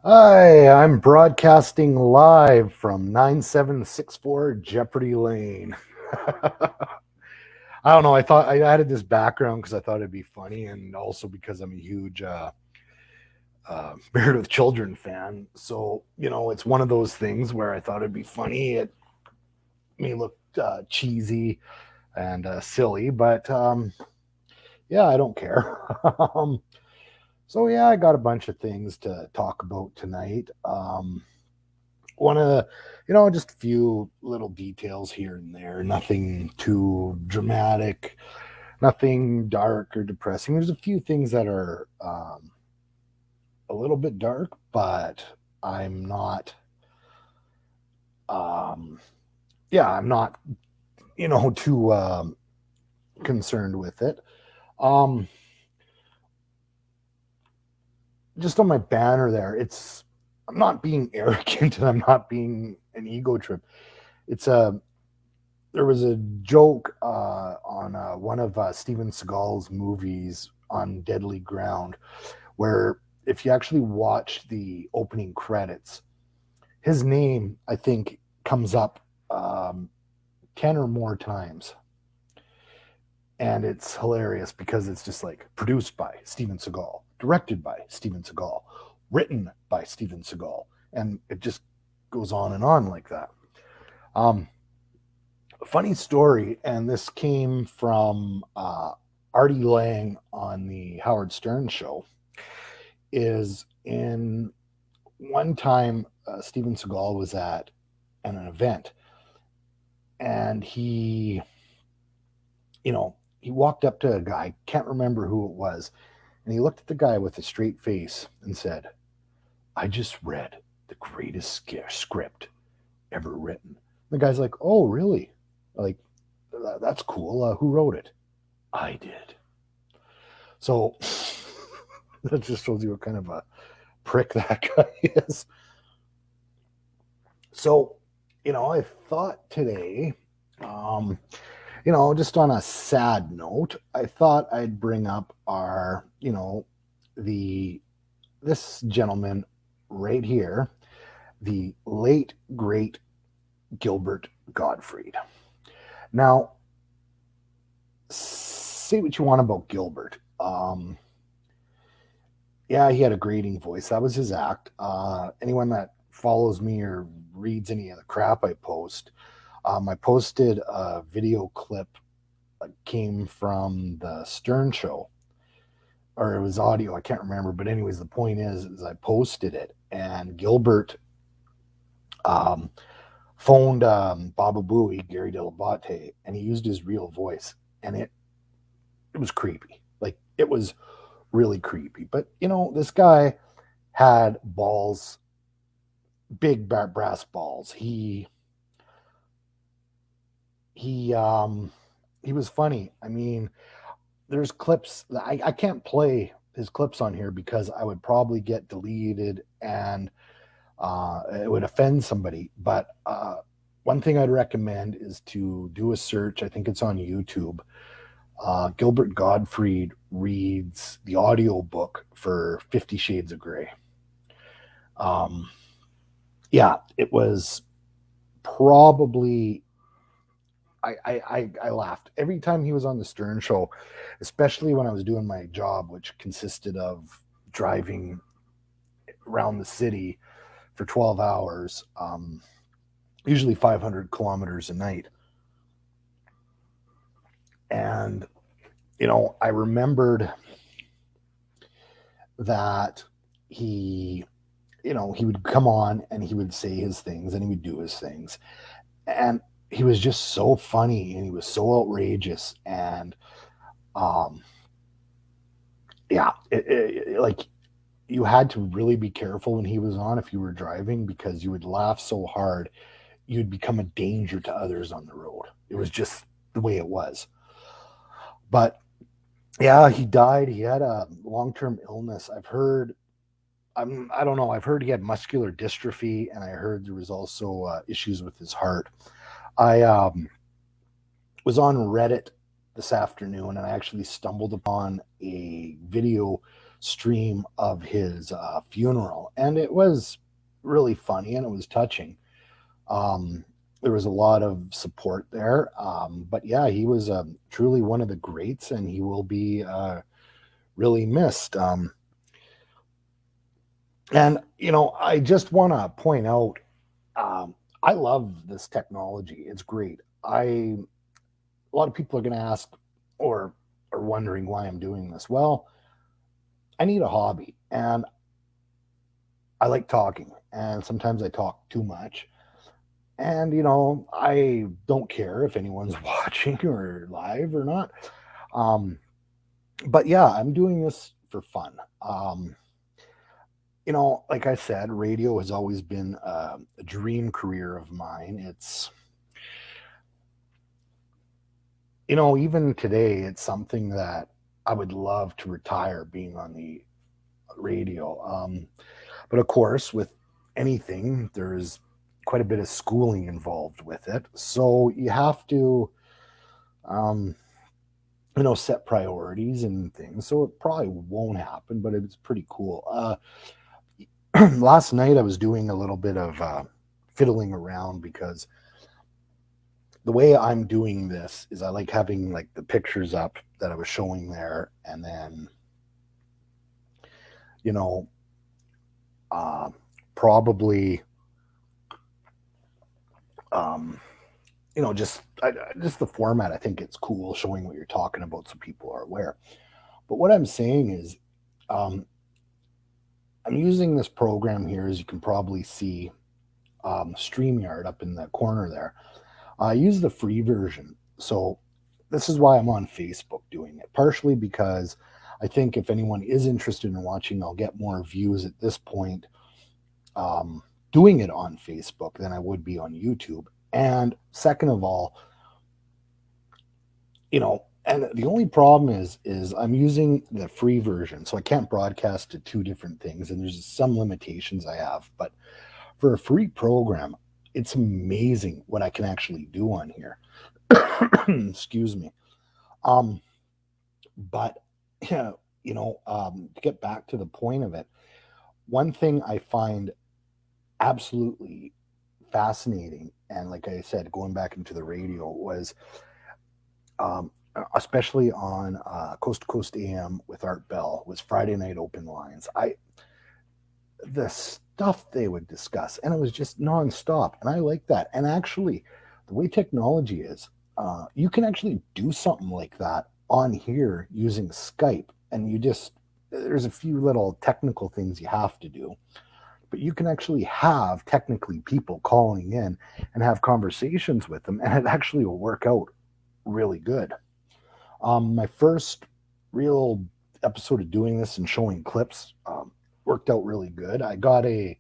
Hi, I'm broadcasting live from 9764 Jeopardy Lane. I don't know. I thought I added this background because I thought it'd be funny, and also because I'm a huge Married with Children fan. So, it's one of those things where I thought it'd be funny. It may look cheesy and silly, but yeah, I don't care. So, yeah, I got a bunch of things to talk about tonight. One of the, just a few little details here and there, nothing too dramatic, nothing dark or depressing. There's a few things that are a little bit dark, but I'm not, I'm not, too concerned with it. Just on my banner there, I'm not being arrogant and I'm not being an ego trip. There was a joke on one of Steven Seagal's movies on Deadly Ground, where if you actually watch the opening credits, his name, I think, comes up 10 or more times. And it's hilarious because it's just like produced by Steven Seagal, directed by Steven Seagal, written by Steven Seagal. And it just goes on and on like that. Funny story, and this came from Artie Lang on the Howard Stern show, is in one time Steven Seagal was at an event, and he walked up to a guy, can't remember who it was, and he looked at the guy with a straight face and said, "I just read the greatest script ever written." The guy's like, "Oh, really? Like, that's cool. Who wrote it?" "I did." So that just shows you what kind of a prick that guy is. So, I thought today, just on a sad note, I thought I'd bring up our, this gentleman right here, the late, great Gilbert Gottfried. Now, say what you want about Gilbert. Yeah, he had a grating voice. That was his act. Anyone that follows me or reads any of the crap I post, I posted a video clip that came from the Stern show, or it was audio. I can't remember. But anyways, the point is I posted it, and Gilbert phoned Baba Booey, Gary Delabate, and he used his real voice, and it was creepy. Like, it was really creepy. But this guy had balls, big brass balls. He was funny. I mean, there's clips. I can't play his clips on here because I would probably get deleted and it would offend somebody. But one thing I'd recommend is to do a search. I think it's on YouTube. Gilbert Gottfried reads the audio book for 50 Shades of Grey. Yeah, it was probably, I laughed every time he was on the Stern show, especially when I was doing my job, which consisted of driving around the city for 12 hours, usually 500 kilometers a night. And, I remembered that he, he would come on and he would say his things and he would do his things. And he was just so funny and he was so outrageous. And, um, yeah, like you had to really be careful when he was on if you were driving because you would laugh so hard you'd become a danger to others on the road. It was just the way it was. But yeah, he died. He had a long-term illness. I don't know. I've heard he had muscular dystrophy, and I heard there was also issues with his heart. I was on Reddit this afternoon, and I actually stumbled upon a video stream of his funeral, and it was really funny and it was touching. Um, there was a lot of support there, but yeah, he was truly one of the greats, and he will be really missed. And I just want to point out, I love this technology. It's great. A lot of people are going to ask or are wondering why I'm doing this. Well, I need a hobby, and I like talking, and sometimes I talk too much. And I don't care if anyone's watching or live or not. Um, but yeah, I'm doing this for fun. Like I said, radio has always been a dream career of mine. It's, even today, it's something that I would love to retire being on the radio. But of course, with anything, there's quite a bit of schooling involved with it. So you have to, um, set priorities and things. So it probably won't happen, but it's pretty cool. Last night I was doing a little bit of fiddling around because the way I'm doing this is I like having like the pictures up that I was showing there, and then you know uh, probably um, just the format. I think it's cool showing what you're talking about so people are aware. But what I'm saying is, um, I'm using this program here, as you can probably see, StreamYard up in the corner there. I use the free version. So this is why I'm on Facebook doing it, partially because I think if anyone is interested in watching, I'll get more views at this point um, doing it on Facebook than I would be on YouTube. And second of all, and the only problem is I'm using the free version, so I can't broadcast to two different things, and there's some limitations I have. But for a free program, it's amazing what I can actually do on here. Excuse me. Um, but yeah, to get back to the point of it, one thing I find absolutely fascinating, and like I said, going back into the radio was, especially on Coast to Coast AM with Art Bell, was Friday night open lines. The stuff they would discuss, and it was just nonstop, and I like that. And actually, the way technology is, you can actually do something like that on here using Skype, and there's a few little technical things you have to do, but you can actually have technically people calling in and have conversations with them, and it actually will work out really good. My first real episode of doing this and showing clips worked out really good. I got a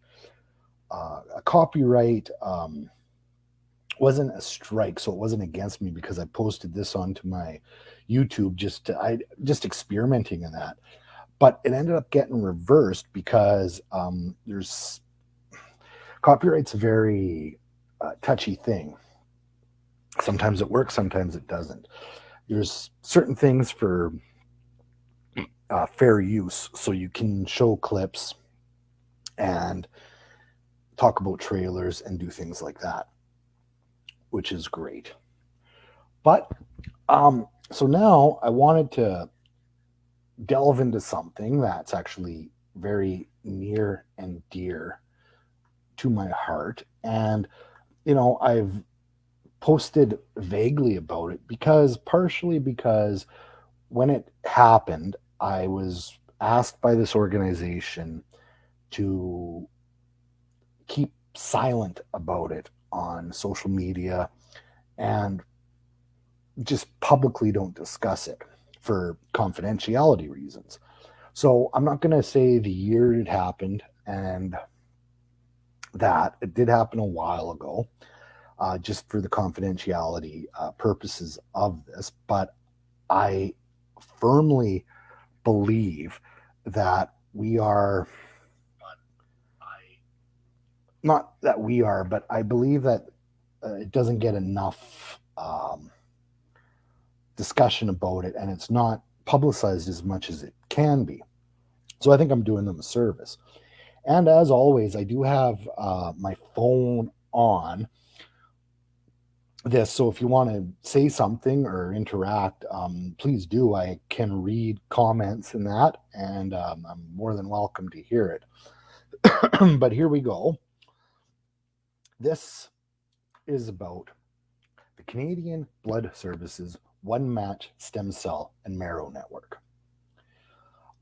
copyright, wasn't a strike, so it wasn't against me because I posted this onto my YouTube just experimenting in that. But it ended up getting reversed because there's copyright's a very touchy thing. Sometimes it works, sometimes it doesn't. There's certain things for fair use, so you can show clips and talk about trailers and do things like that, which is great. But so now I wanted to delve into something that's actually very near and dear to my heart. And, I've posted vaguely about it because partially because when it happened, I was asked by this organization to keep silent about it on social media and just publicly don't discuss it for confidentiality reasons. So I'm not going to say the year it happened and that it did happen a while ago, just for the confidentiality purposes of this. But I firmly believe that we are not that we are, but I believe that it doesn't get enough discussion about it, and it's not publicized as much as it can be. So I think I'm doing them a service. And as always, I do have my phone on this. So if you want to say something or interact, please do. I can read comments in that, and I'm more than welcome to hear it. But here we go. This is about the Canadian Blood Services One Match Stem Cell and Marrow Network.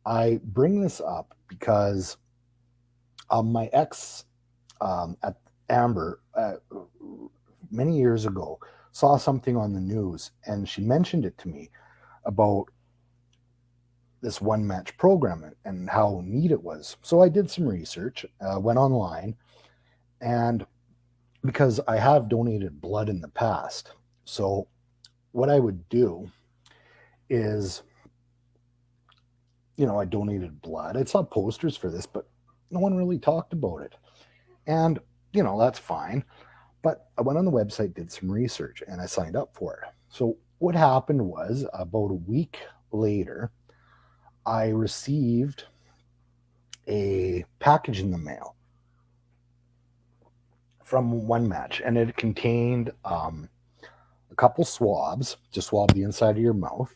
I bring this up because my ex at Amber many years ago saw something on the news, and she mentioned it to me about this one match program and how neat it was. So I did some research, went online, and because I have donated blood in the past, so what I would do is, I donated blood. I saw posters for this, but no one really talked about it. And, that's fine. But I went on the website, did some research, and I signed up for it. So what happened was about a week later, I received a package in the mail from One Match, and it contained a couple swabs to swab the inside of your mouth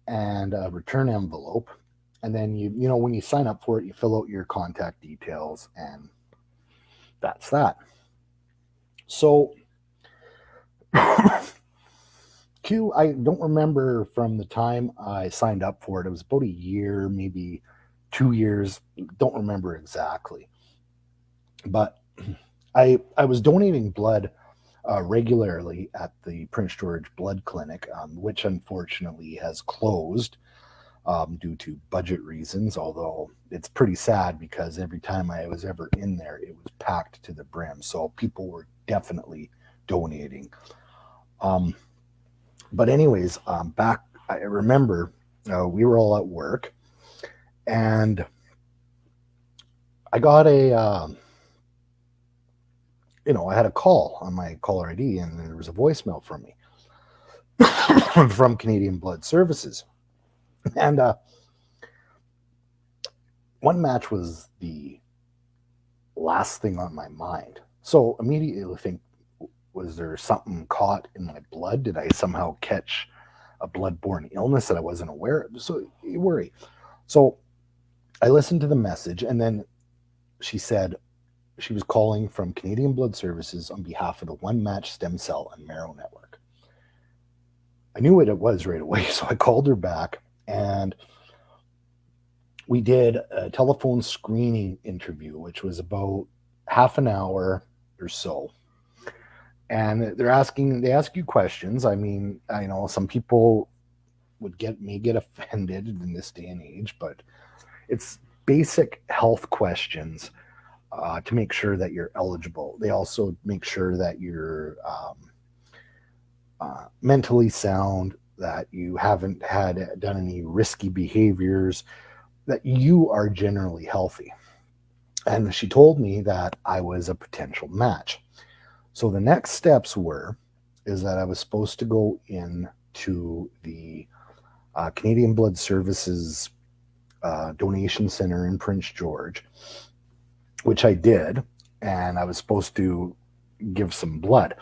and a return envelope. And then when you sign up for it, you fill out your contact details, and that's that. So Q, I don't remember from the time I signed up for it. It was about a year, maybe 2 years. Don't remember exactly. But I was donating blood regularly at the Prince George Blood Clinic, which unfortunately has closed due to budget reasons, although it's pretty sad because every time I was ever in there, it was packed to the brim. So people were definitely donating. But anyways, back, I remember we were all at work, and I got I had a call on my caller ID, and there was a voicemail from me from Canadian Blood Services. And One Match was the last thing on my mind. So immediately think, was there something caught in my blood? Did I somehow catch a bloodborne illness that I wasn't aware of? So you worry. So I listened to the message, and then she said she was calling from Canadian Blood Services on behalf of the One Match Stem Cell and Marrow Network. I knew what it was right away, so I called her back, and we did a telephone screening interview, which was about half an hour or so. And they ask you questions. I mean, I know some people may get offended in this day and age, but it's basic health questions to make sure that you're eligible. They also make sure that you're mentally sound, that you haven't done any risky behaviors, that you are generally healthy. And she told me that I was a potential match. So the next steps is that I was supposed to go in to the Canadian Blood Services donation center in Prince George, which I did, and I was supposed to give some blood.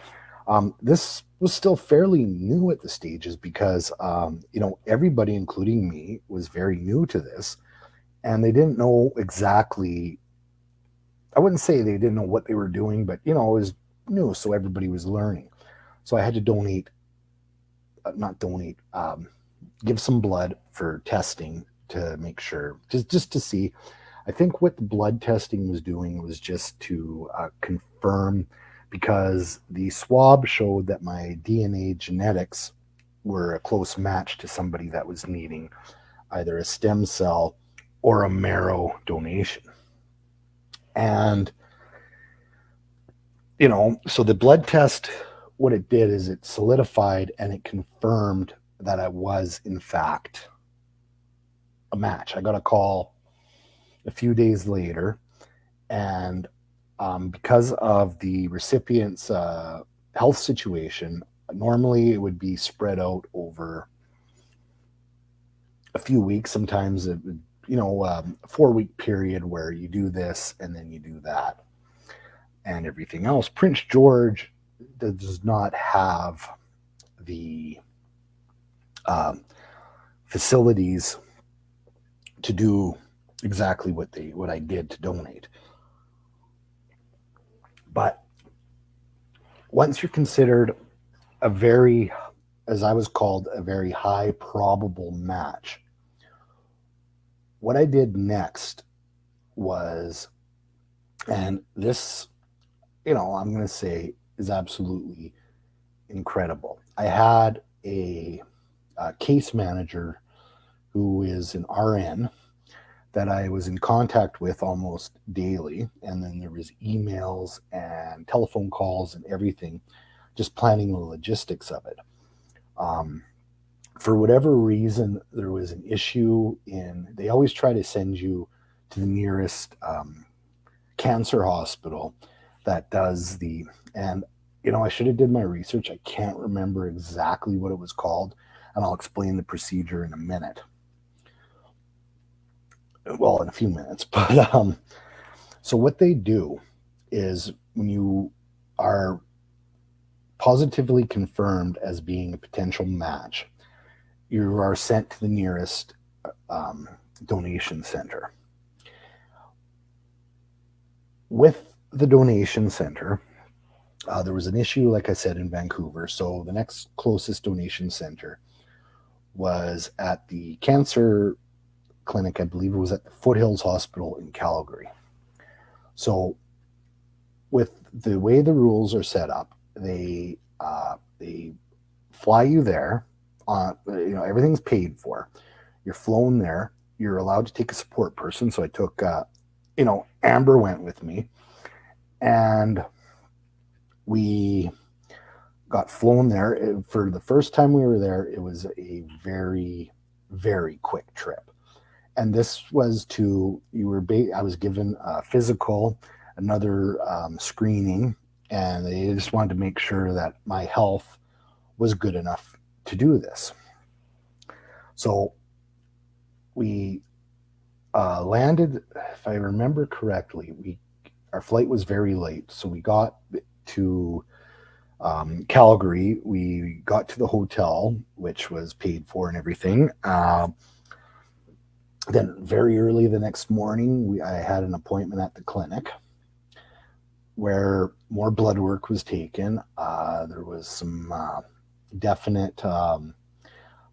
This was still fairly new at the stages because, everybody, including me, was very new to this, and they didn't know exactly, I wouldn't say they didn't know what they were doing, but, it was new, so everybody was learning. So I had to not donate, give some blood for testing to make sure, just to see. I think what the blood testing was doing was just to confirm, because the swab showed that my DNA genetics were a close match to somebody that was needing either a stem cell or a marrow donation. And, so the blood test, what it did is it solidified and it confirmed that I was, in fact, a match. I got a call a few days later, and because of the recipient's health situation, normally it would be spread out over a few weeks. Sometimes it would, a 4-week period where you do this and then you do that and everything else. Prince George does not have the facilities to do exactly what I did to donate. But once you're considered a very, as I was called, a very high probable match, what I did next was, and this, I'm going to say is absolutely incredible. I had a case manager who is an RN that I was in contact with almost daily. And then there was emails and telephone calls and everything, just planning the logistics of it. For whatever reason, there was an issue they always try to send you to the nearest cancer hospital that does and I should have did my research. I can't remember exactly what it was called, and I'll explain the procedure in a minute. Well, in a few minutes. But so what they do is, when you are positively confirmed as being a potential match, you are sent to the nearest donation center. With the donation center, there was an issue, like I said, in Vancouver. So the next closest donation center was at the cancer clinic. I believe it was at the Foothills Hospital in Calgary. So with the way the rules are set up, they fly you there. Everything's paid for. You're flown there. You're allowed to take a support person. So I took, Amber went with me, and we got flown there. For the first time we were there, it was a very, very quick trip. And this was I was given a physical, another screening, and they just wanted to make sure that my health was good enough to do this. So we landed, if I remember correctly, our flight was very late. So we got to Calgary. We got to the hotel, which was paid for and everything. Then very early the next morning, I had an appointment at the clinic where more blood work was taken. There was some definite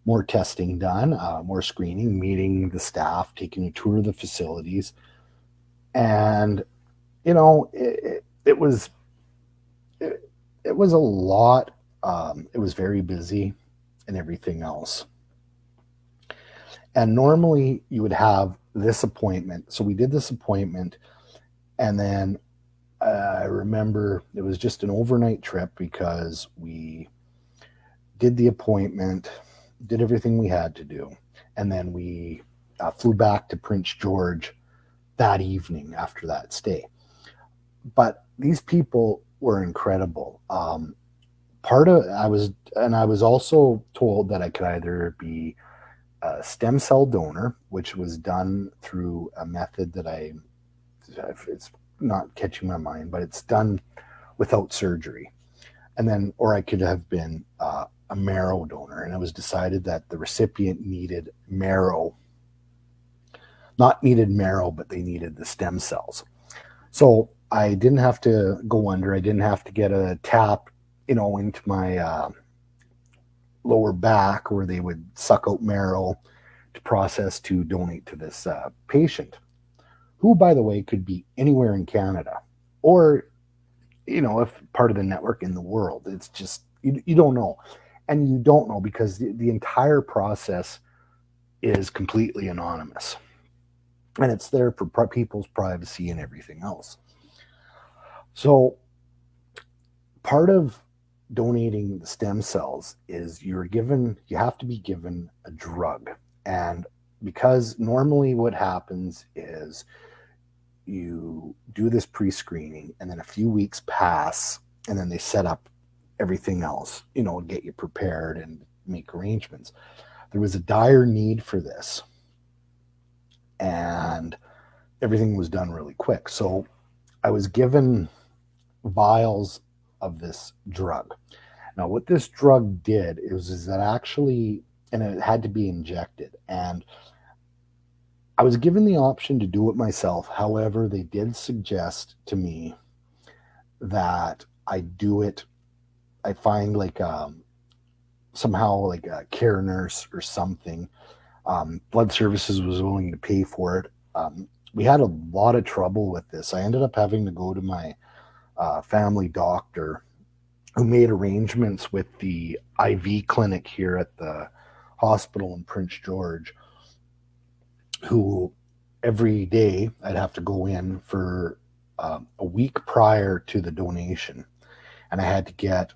more testing done, more screening, meeting the staff, taking a tour of the facilities. And, it was a lot. It was very busy and everything else. And normally you would have this appointment. So we did this appointment, and then I remember it was just an overnight trip, because we did the appointment, did everything we had to do, and then we flew back to Prince George that evening after that stay. But these people were incredible. I was also told that I could either be a stem cell donor, which was done through a method that it's not catching my mind, but it's done without surgery. And then, or I could have been a marrow donor. And it was decided that the recipient needed marrow, but they needed the stem cells. So I didn't have to go under. I didn't have to get a TAP into my lower back, where they would suck out marrow to process to donate to this patient, who, by the way, could be anywhere in Canada, or if part of the network in the world. It's just you don't know, and you don't know because the entire process is completely anonymous, and it's there for people's privacy and everything else. So part of donating the stem cells is you have to be given a drug. And because normally what happens is you do this pre-screening, and then a few weeks pass, and then they set up everything else, get you prepared and make arrangements. There was a dire need for this, and everything was done really quick. So I was given vials of this drug. Now, what this drug did is that actually, and it had to be injected, and I was given the option to do it myself. However, they did suggest to me that I find like somehow like a care nurse or something. Blood Services was willing to pay for it. We had a lot of trouble with this. I ended up having to go to my family doctor, who made arrangements with the IV clinic here at the hospital in Prince George, who every day I'd have to go in for a week prior to the donation. And I had to get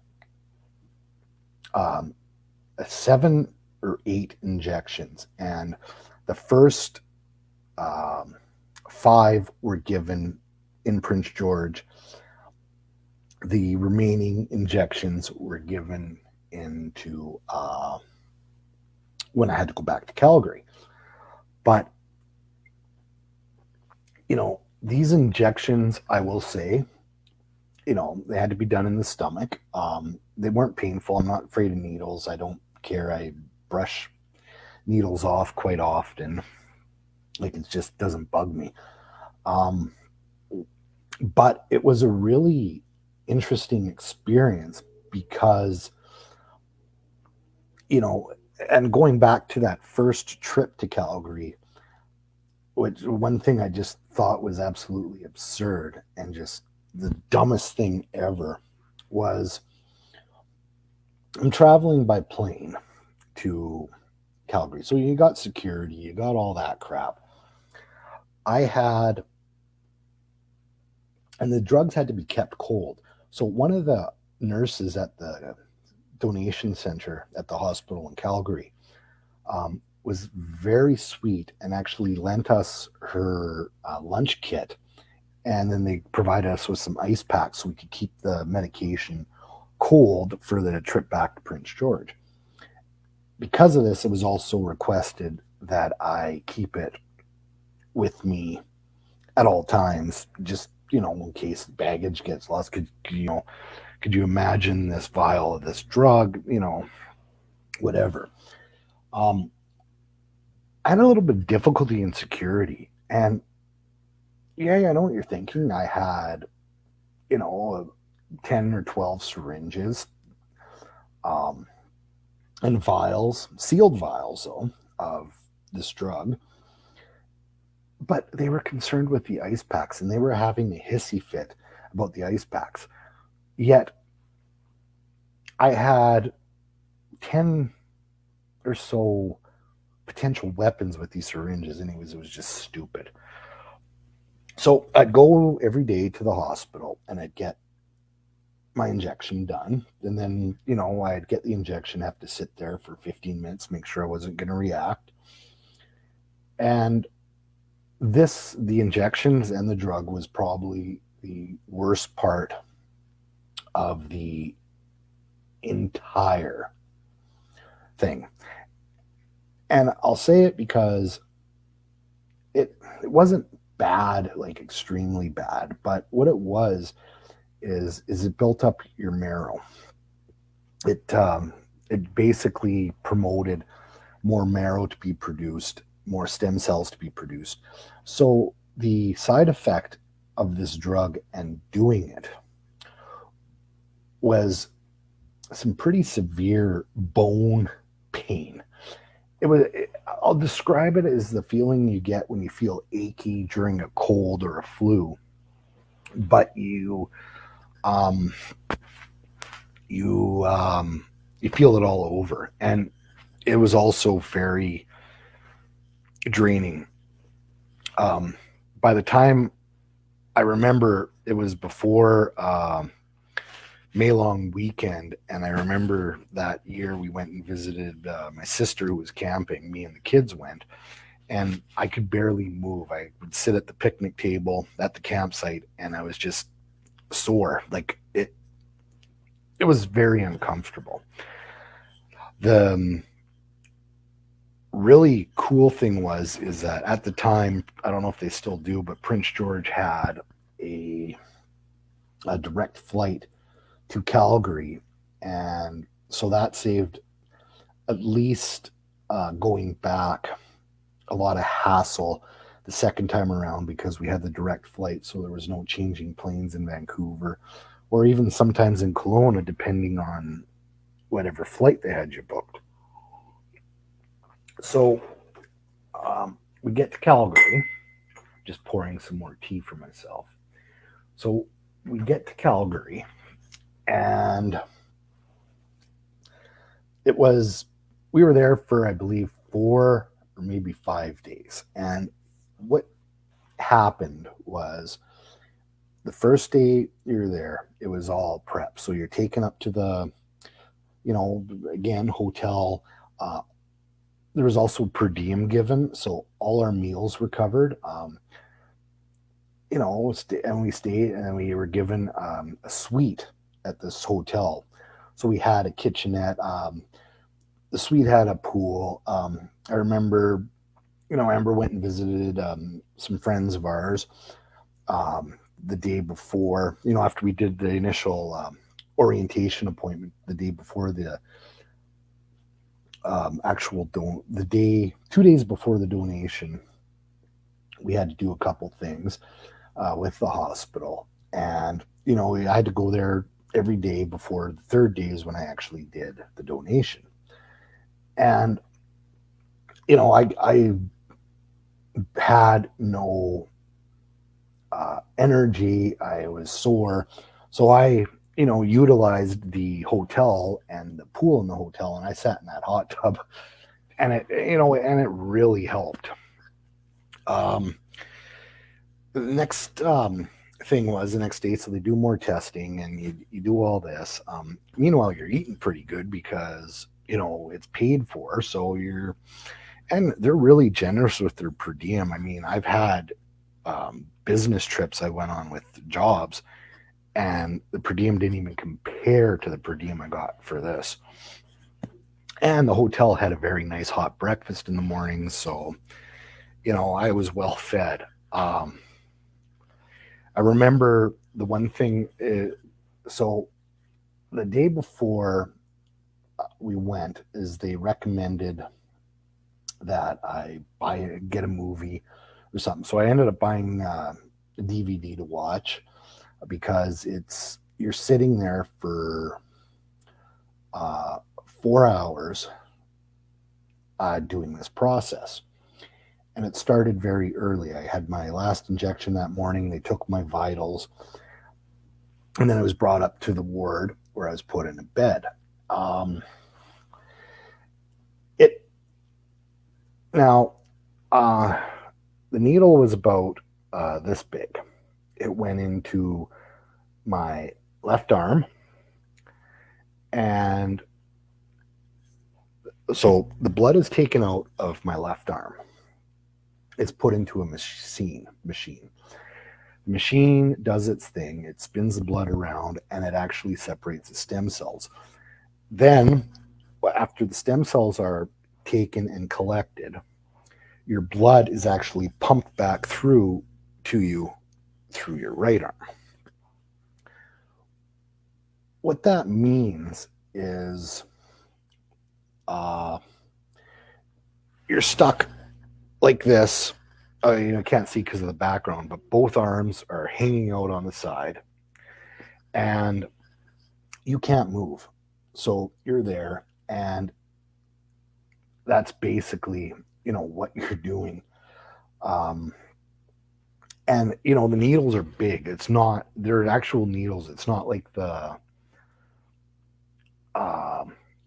7 or 8 injections. And the first 5 were given in Prince George. The remaining injections were given into when I had to go back to Calgary. But these injections, I will say, they had to be done in the stomach. They weren't painful. I'm not afraid of needles. I don't care. I brush needles off quite often. Like, it just doesn't bug me. But it was a really interesting experience because, and going back to that first trip to Calgary, which one thing I just thought was absolutely absurd and just the dumbest thing ever was, I'm traveling by plane to Calgary. So you got security, you got all that crap. And the drugs had to be kept cold. So one of the nurses at the donation center at the hospital in Calgary was very sweet and actually lent us her lunch kit. And then they provided us with some ice packs so we could keep the medication cold for the trip back to Prince George. Because of this, it was also requested that I keep it with me at all times, just, in case baggage gets lost. Could you imagine this vial of this drug, whatever. I had a little bit of difficulty in security, and I know what you're thinking. I had, 10 or 12 syringes, and vials, sealed vials though, of this drug. But they were concerned with the ice packs, and they were having a hissy fit about the ice packs. Yet I had 10 or so potential weapons with these syringes. Anyways, it was just stupid. So I'd go every day to the hospital and I'd get my injection done. And then, I'd get the injection, have to sit there for 15 minutes, make sure I wasn't going to react. And the injections and the drug was probably the worst part of the entire thing. And I'll say it because it wasn't bad, like extremely bad, but what it was is it built up your marrow. It basically promoted more marrow to be produced, more stem cells to be produced. So the side effect of this drug and doing it was some pretty severe bone pain. It was. I'll describe it as the feeling you get when you feel achy during a cold or a flu, but um, you you feel it all over, and it was also very draining. Um, by the time I remember, it was before May long weekend, and I remember that year we went and visited my sister who was camping. Me and the kids went, and I could barely move. I would sit at the picnic table at the campsite, and I was just sore. Like it was very uncomfortable. The really cool thing was is that at the time, I don't know if they still do, but Prince George had a a direct flight to Calgary, and so that saved at least going back a lot of hassle the second time around because we had the direct flight, so there was no changing planes in Vancouver or even sometimes in Kelowna, depending on whatever flight they had you booked. So we get to Calgary, just pouring some more tea for myself. So we get to Calgary, and it was, we were there for, I believe, 4 or maybe 5 days. And what happened was the first day you're there, it was all prep. So you're taken up to the, again, hotel. Uh, there was also per diem given. So all our meals were covered. And we stayed and we were given a suite at this hotel. So we had a kitchenette. The suite had a pool. I remember, Amber went and visited some friends of ours um, the day before, after we did the initial orientation appointment, the day before the the day, 2 days before the donation, we had to do a couple things with the hospital. And, I had to go there every day before the third day is when I actually did the donation. And, I had no energy. I was sore. So I, utilized the hotel and the pool in the hotel, and I sat in that hot tub, and it really helped. Um, the next thing was the next day, so they do more testing, and you do all this. Meanwhile, you're eating pretty good because it's paid for, so and they're really generous with their per diem. I mean, I've had business trips I went on with jobs, and the per diem didn't even compare to the per diem I got for this. And the hotel had a very nice hot breakfast in the morning, so I was well fed. I remember the one thing. So the day before we went, is they recommended that I get a movie or something. So I ended up buying a DVD to watch because you're sitting there for 4 hours doing this process. And it started very early. I had my last injection that morning. They took my vitals, and then I was brought up to the ward where I was put in a bed. Um, it now uh, the needle was about this big. It went into my left arm, and so the blood is taken out of my left arm. It's put into a machine. The machine does its thing. It spins the blood around, and it actually separates the stem cells. Then, after the stem cells are taken and collected, your blood is actually pumped back through to you through your right arm. What that means is uh, you're stuck like this. Can't see because of the background, but both arms are hanging out on the side, and you can't move. So you're there, and that's basically, what you're doing. Um, and the needles are big. They're actual needles. It's not like the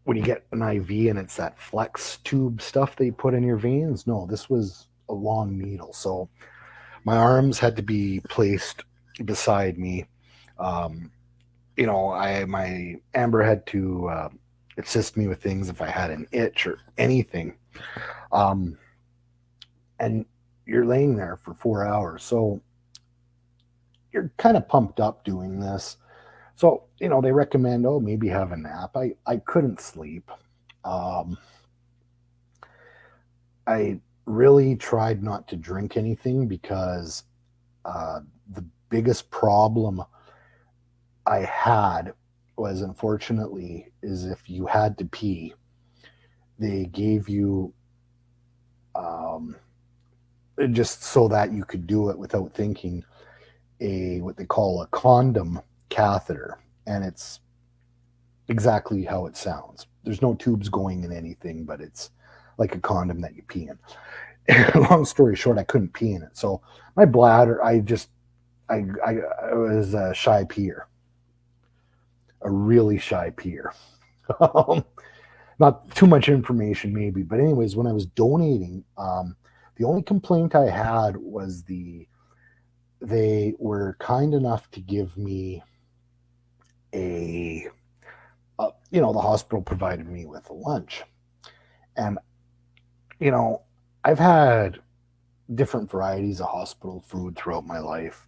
when you get an IV and it's that flex tube stuff they put in your veins. No, this was a long needle. So my arms had to be placed beside me. Um, my Amber had to assist me with things if I had an itch or anything. Um, and you're laying there for 4 hours, so you're kind of pumped up doing this. So they recommend, oh, maybe have a nap. I couldn't sleep. Um, I really tried not to drink anything because the biggest problem I had was, unfortunately, is if you had to pee, they gave you um, just so that you could do it without thinking, a what they call a condom catheter, and it's exactly how it sounds. There's no tubes going in anything, but it's like a condom that you pee in. Long story short, I couldn't pee in it, so my bladder, I was a shy peer, a really shy peer. Not too much information, maybe, but anyways, when I was donating, the only complaint I had was they were kind enough to give me a, the hospital provided me with a lunch, and you know, I've had different varieties of hospital food throughout my life.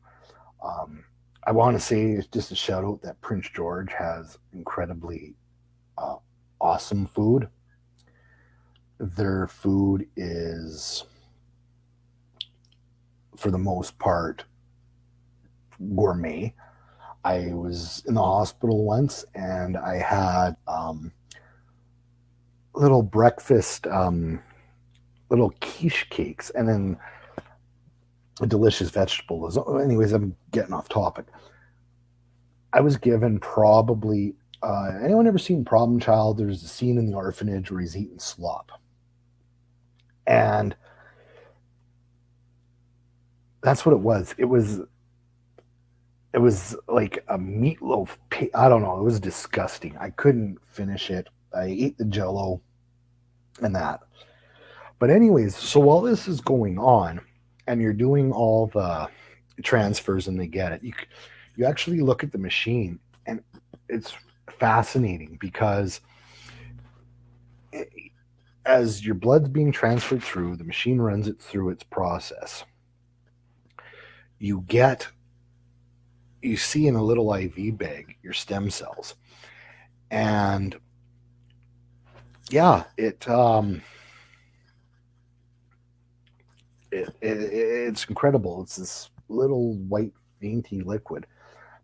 Um, I want to say, just a shout out, that Prince George has incredibly uh, awesome food. Their food is, for the most part, gourmet. I was in the hospital once and I had little breakfast, little quiche cakes, and then a delicious vegetables. Anyways, I'm getting off topic. I was given probably, anyone ever seen Problem Child? There's a scene in the orphanage where he's eating slop. And that's what it was. It was like a meatloaf. I don't know. It was disgusting. I couldn't finish it. I ate the jello and that. But anyways, so while this is going on, and you're doing all the transfers and they get it, you actually look at the machine, and it's fascinating because as your blood's being transferred through, the machine runs it through its process. You get, you see in a little IV bag your stem cells, and yeah, it's incredible. It's this little white dainty liquid,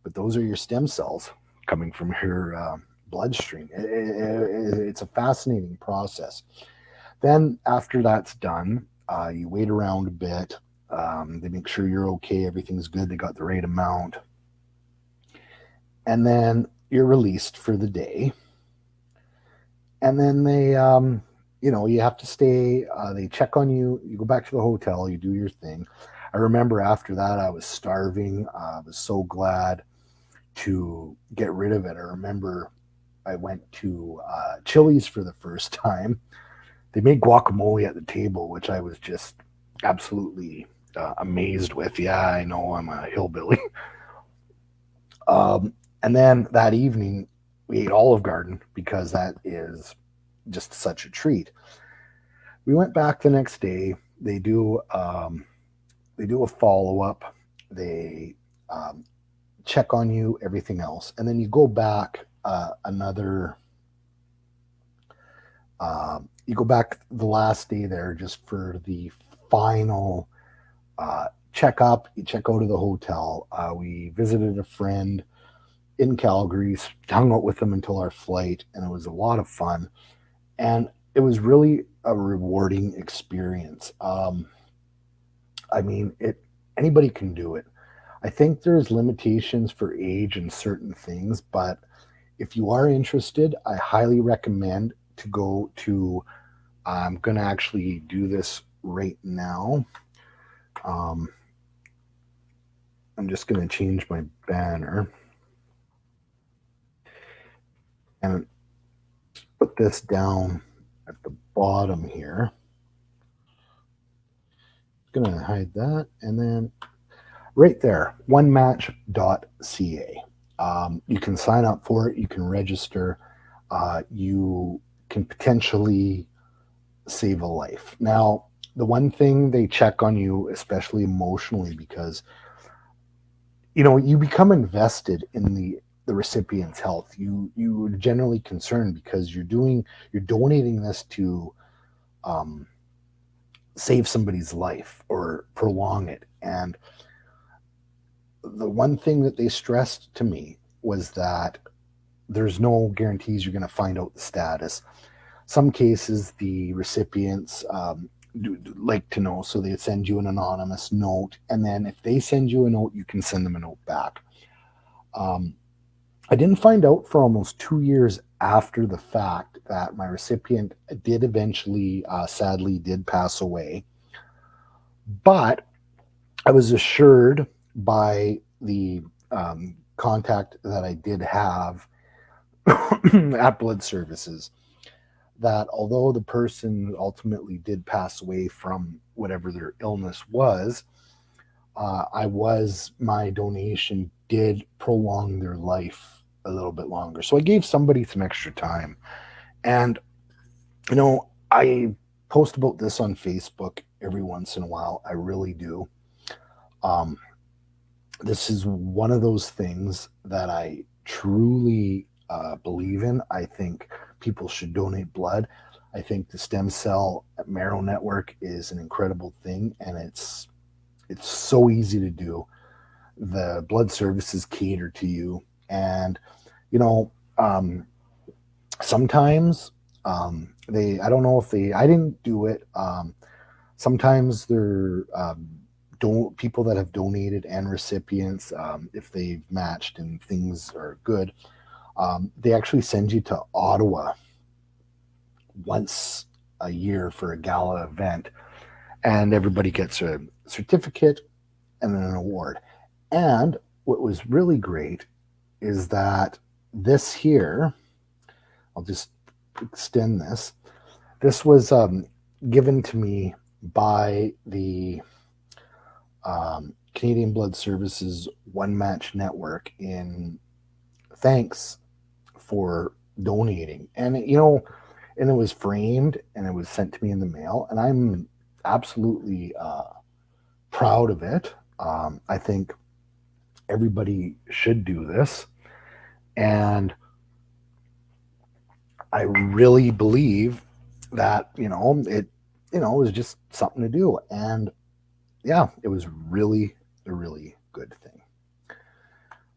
but those are your stem cells coming from your bloodstream. It's a fascinating process. Then after that's done, you wait around a bit. They make sure you're okay, everything's good, they got the right amount, and then you're released for the day. And then you have to stay. They check on you. You go back to the hotel. You do your thing. I remember after that, I was starving. I was so glad to get rid of it. I remember I went to Chili's for the first time. They made guacamole at the table, which I was just absolutely amazed with. Yeah, I know I'm a hillbilly. And then that evening, we ate Olive Garden because that is just such a treat. We went back the next day. They do a follow up. They check on you, everything else, and then you go back another. You go back the last day there just for the final check up. You check out of the hotel. We visited a friend in Calgary, hung out with them until our flight, and it was a lot of fun. And it was really a rewarding experience. I mean, anybody can do it. I think there's limitations for age and certain things, but if you are interested, I highly recommend to go to. I'm going to actually do this right now. Um, I'm just going to change my banner and put this down at the bottom here. Going to hide that, and then right there, onematch.ca. You can sign up for it. You can register. You can potentially save a life. Now, the one thing they check on you, especially emotionally, because you become invested in the recipient's health. You are generally concerned because you're donating this to um, save somebody's life or prolong it. And the one thing that they stressed to me was that there's no guarantees you're going to find out the status. Some cases, the recipients like to know, so they send you an anonymous note, and then if they send you a note, you can send them a note back. Um, I didn't find out for almost 2 years after the fact that my recipient did eventually, sadly, did pass away, but I was assured by the contact that I did have at Blood Services that although the person ultimately did pass away from whatever their illness was, my donation did prolong their life a little bit longer. So I gave somebody some extra time. And, I post about this on Facebook every once in a while. I really do. Um, this is one of those things that I truly believe in. I think people should donate blood. I think the stem cell marrow network is an incredible thing, and it's so easy to do. The blood services cater to you, and you know, um, sometimes they. I don't know if they. I didn't do it. Sometimes they're don't people that have donated and recipients, if they've matched and things are good, they actually send you to Ottawa once a year for a gala event, and everybody gets a certificate and then an award. And what was really great is that this here, I'll just extend this. This was given to me by the Canadian Blood Services One Match Network in thanks for donating. And it was framed and it was sent to me in the mail. And I'm absolutely proud of it. I think everybody should do this. And I really believe that, it was just something to do. And yeah, it was really a really good thing.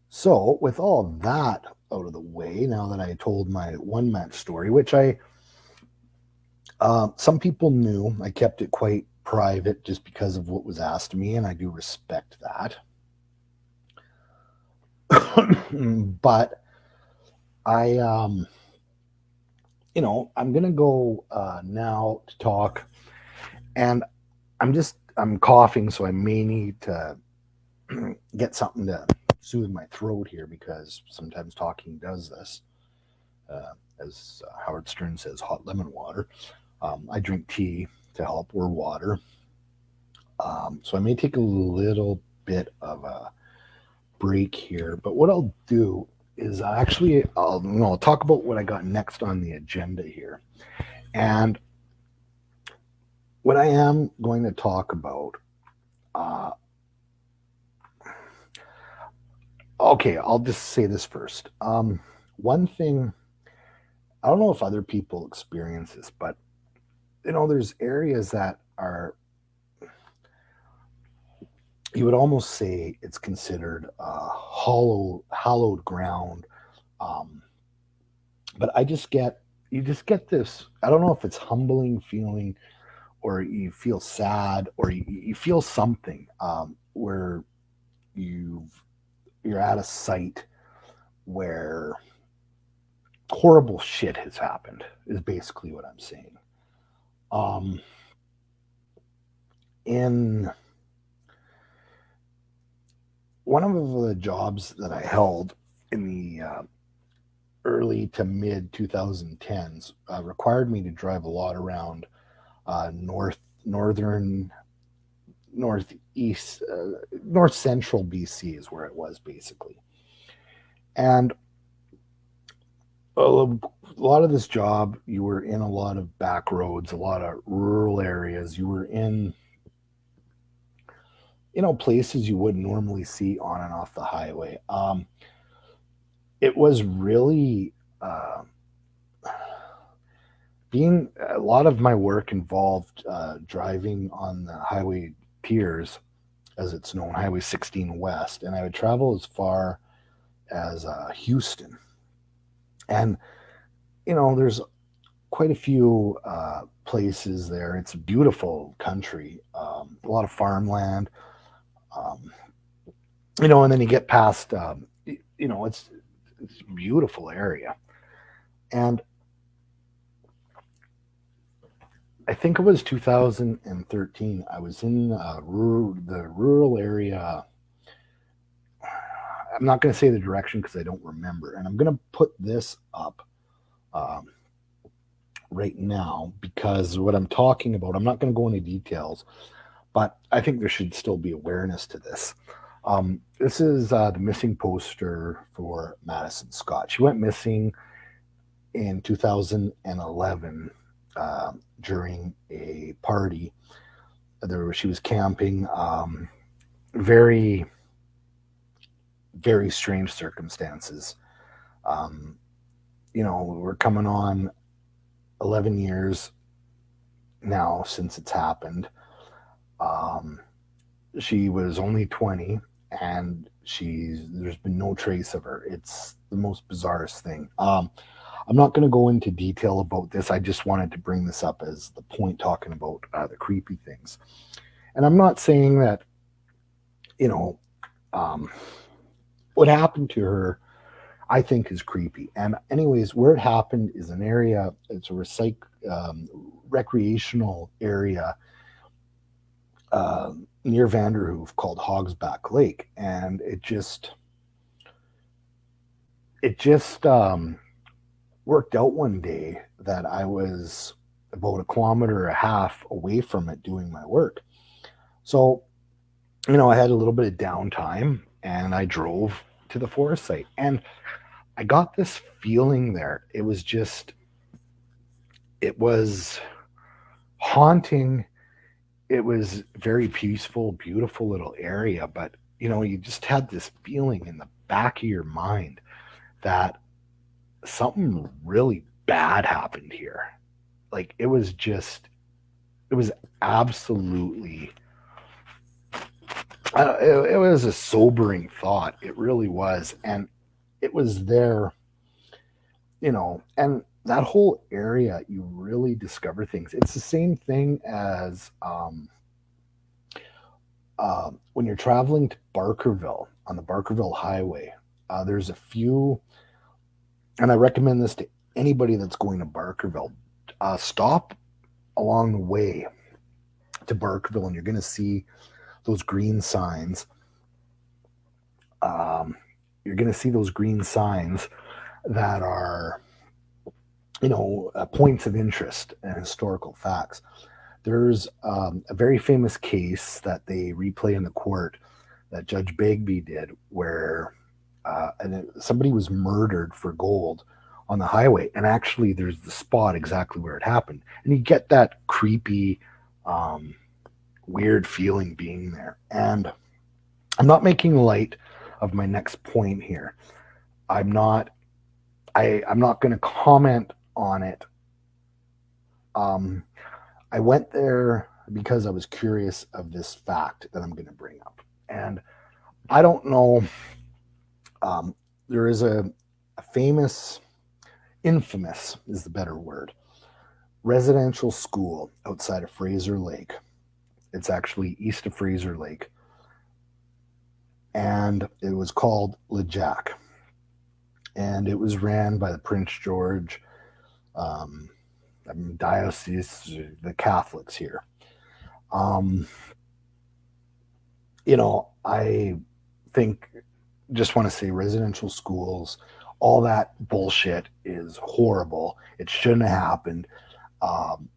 So, with all that out of the way, now that I told my one match story, which some people knew, I kept it quite private just because of what was asked of me, and I do respect that. But I, I'm gonna go now to talk, and I'm coughing, so I may need to get something to soothe my throat here because sometimes talking does this. As Howard Stern says, hot lemon water. I drink tea to help or water. So I may take a little bit of a break here, but what I'll do is I'll talk about what I got next on the agenda here. And what I am going to talk about, uh, okay, I'll just say this first. One thing, I don't know if other people experience this, but there's areas that are, you would almost say it's considered hallowed ground. Um, but you just get this, I don't know if it's humbling feeling or you feel sad or you feel something where you're at a site where horrible shit has happened, is basically what I'm saying. Um, in one of the jobs that I held in the early to mid 2010s required me to drive a lot around northern, northeast, north central BC is where it was basically. And a lot of this job, you were in a lot of back roads, a lot of rural areas. You were in, places you wouldn't normally see on and off the highway. It was really being a lot of my work involved driving on the highway piers, as it's known, Highway 16 West, and I would travel as far as Houston. And there's quite a few places there. It's a beautiful country, a lot of farmland, um, and then you get past, it's a beautiful area. And I think it was 2013. I was in the rural area. I'm not going to say the direction because I don't remember. And I'm going to put this up um, right now because what I'm talking about, I'm not going to go into details, but I think there should still be awareness to this. This is the missing poster for Madison Scott. She went missing in 2011 during a party. She was camping. Very, very strange circumstances. Um, we're coming on 11 years now since it's happened. Um, she was only 20 and there's been no trace of her. It's the most bizarrest thing. I'm not going to go into detail about this. I just wanted to bring this up as the point, talking about the creepy things. And I'm not saying that, um, what happened to her, I think, is creepy. And anyways, where it happened is an area, it's a recreational area near Vanderhoof called Hogsback Lake. And it just worked out one day that I was about a kilometer and a half away from it doing my work. So, I had a little bit of downtime and I drove to the forest site and I got this feeling there. It was haunting. It was very peaceful, beautiful little area, but you just had this feeling in the back of your mind that something really bad happened here. Like it was absolutely, it was a sobering thought. It really was. And it was there, and that whole area, you really discover things. It's the same thing as when you're traveling to Barkerville on the Barkerville Highway. There's a few, and I recommend this to anybody that's going to Barkerville. Stop along the way to Barkerville, and you're going to see those green signs. You're going to see those green signs that are, points of interest and historical facts. There's a very famous case that they replay in the court that Judge Bagby did, where somebody was murdered for gold on the highway, and actually, there's the spot exactly where it happened, and you get that creepy, weird feeling being there. And I'm not making light of my next point here. I'm not going to comment on it. I went there because I was curious of this fact that I'm going to bring up. And I don't know, there is a famous, infamous is the better word, residential school outside of Fraser Lake. It's actually east of Fraser Lake. And it was called Le Jack. and it was ran by the Prince George um, Diocese, the Catholics here. Um, I think, just want to say residential schools, all that bullshit is horrible. It shouldn't have happened. Um,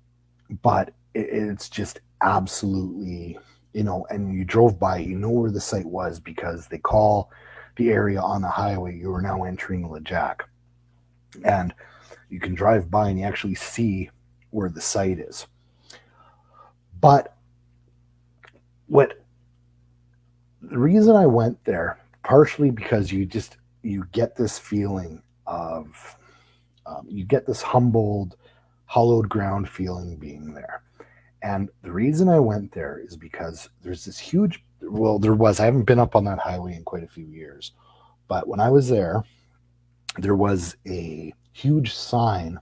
but it's just absolutely, and you drove by, where the site was because they call the area on the highway. You are now entering LeJac. And you can drive by and you actually see where the site is. But what the reason I went there, partially because you get this feeling of you get this humbled, hollowed ground feeling being there. And the reason I went there is because there's this huge, I haven't been up on that highway in quite a few years, but when I was there was a huge sign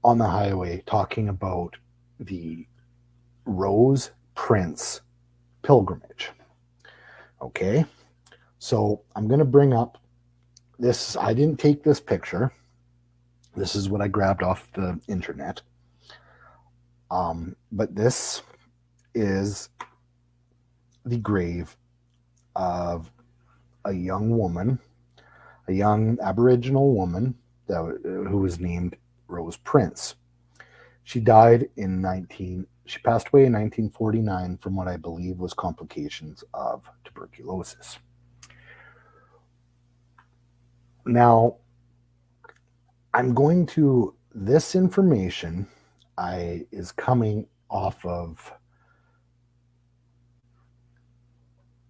on the highway talking about the Rose Prince pilgrimage. Okay. So I'm going to bring up this. I didn't take this picture. This is what I grabbed off the internet. But this is the grave of a young woman, a young Aboriginal woman who was named Rose Prince. She died she passed away in 1949 from what I believe was complications of tuberculosis. Now, this information is coming off of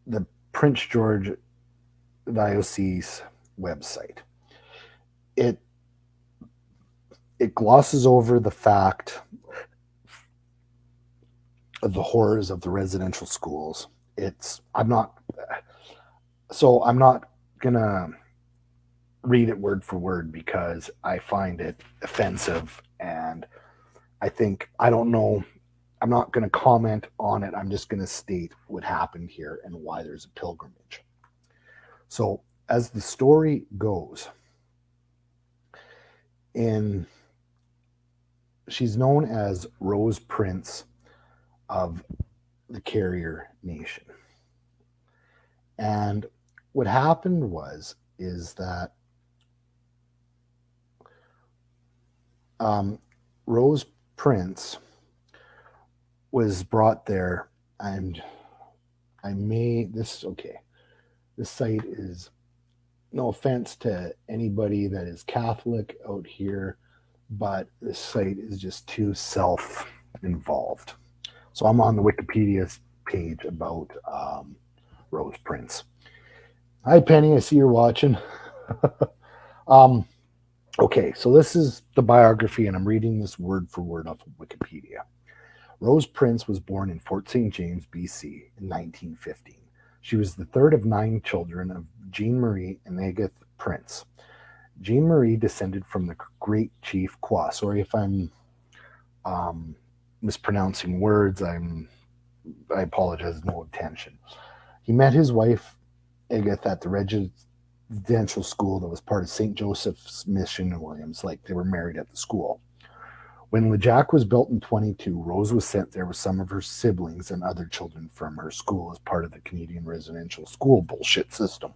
the Prince George Diocese website. It glosses over the fact of the horrors of the residential schools. I'm not gonna read it word for word because I find it offensive, and I don't know. I'm not going to comment on it. I'm just going to state what happened here and why there's a pilgrimage. So, as the story goes, she's known as Rose Prince of the Carrier Nation. And what happened is that Rose Prince was brought there, and this site is, no offense to anybody that is Catholic out here, but this site is just too self-involved. So I'm on the Wikipedia page about Rose Prince. Hi, Penny. I see you're watching. Okay, so this is the biography, and I'm reading this word for word off of Wikipedia. Rose Prince was born in Fort St. James, BC in 1915. She was the third of 9 children of Jean Marie and Agatha Prince. Jean Marie descended from the great chief Kwa. Sorry if I'm mispronouncing words. I apologize, no intention. He met his wife, Agatha, at the residential school that was part of St. Joseph's Mission in Williams. Like, they were married at the school. When LeJac was built in 22, Rose was sent there with some of her siblings and other children from her school as part of the Canadian residential school bullshit system.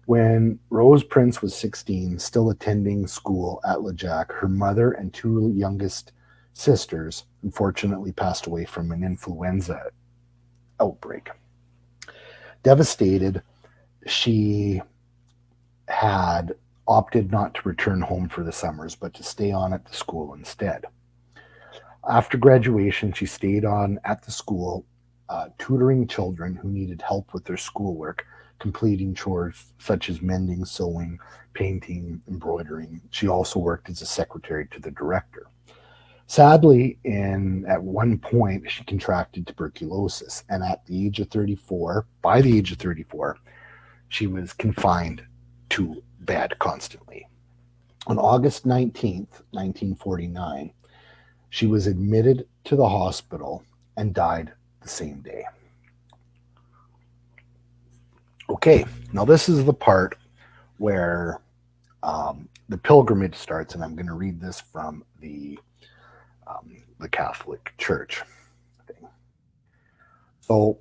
When Rose Prince was 16, still attending school at LeJac, her mother and 2 youngest sisters unfortunately passed away from an influenza outbreak. Devastated, she had opted not to return home for the summers, but to stay on at the school instead. After graduation, she stayed on at the school, tutoring children who needed help with their schoolwork, completing chores such as mending, sewing, painting, embroidering. She also worked as a secretary to the director. Sadly, at one point, she contracted tuberculosis, and by the age of 34, she was confined to bed constantly. On August 19th, 1949, she was admitted to the hospital and died the same day. Okay, now this is the part where the pilgrimage starts, and I'm going to read this from the Catholic Church thing. So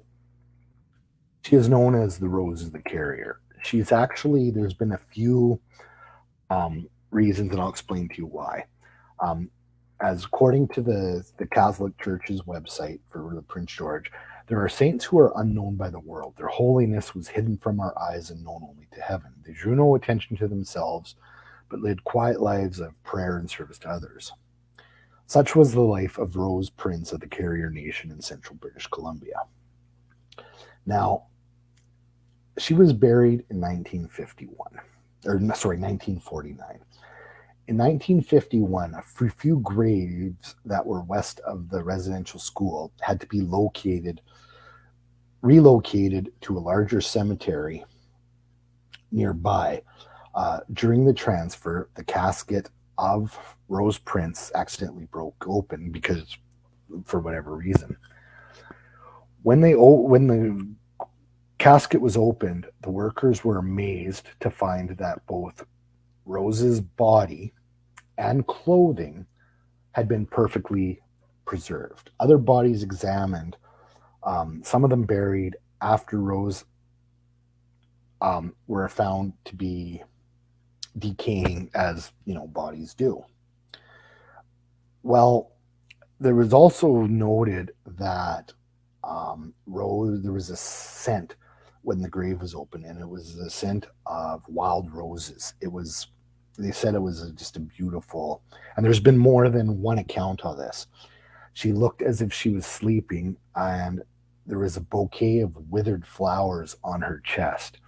she is known as the Rose of the Carrier. She's actually, there's been a few reasons, and I'll explain to you why. Um, as according to the Catholic Church's website for the Prince George, there are saints who are unknown by the world. Their holiness was hidden from our eyes and known only to heaven. They drew no attention to themselves, but led quiet lives of prayer and service to others. Such was the life of Rose Prince of the Carrier Nation in central British Columbia. Now, she was buried in 1951, or sorry, 1949. In 1951, a few graves that were west of the residential school had to be relocated to a larger cemetery nearby. During the transfer, the casket of Rose Prince accidentally broke open because, for whatever reason, when the casket was opened, the workers were amazed to find that both Rose's body and clothing had been perfectly preserved. Other bodies examined, some of them buried after Rose, were found to be decaying as bodies do. Well, there was also noted that Rose, there was a scent when the grave was open, and it was the scent of wild roses. They said it was just a beautiful, and there's been more than one account of this. She looked as if she was sleeping, and there was a bouquet of withered flowers on her chest,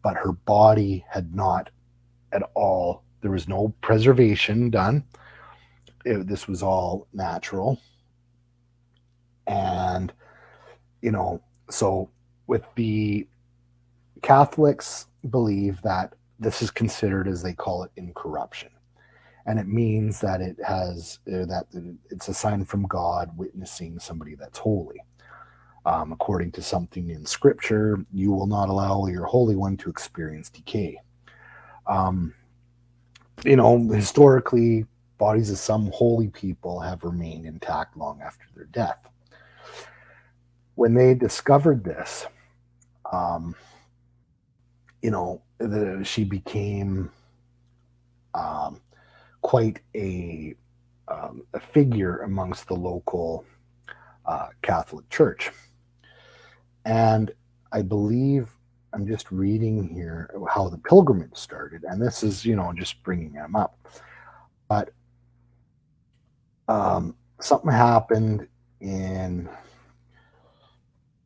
but her body had not at all. There was no preservation done. This was all natural. And, so with the Catholics believe that this is considered, as they call it, incorruption. And it means that it's a sign from God witnessing somebody that's holy. According to something in Scripture, you will not allow your Holy One to experience decay. Historically, bodies of some holy people have remained intact long after their death. When they discovered this, she became quite a figure amongst the local Catholic Church. And I believe, I'm just reading here how the pilgrimage started, and this is, just bringing them up. But something happened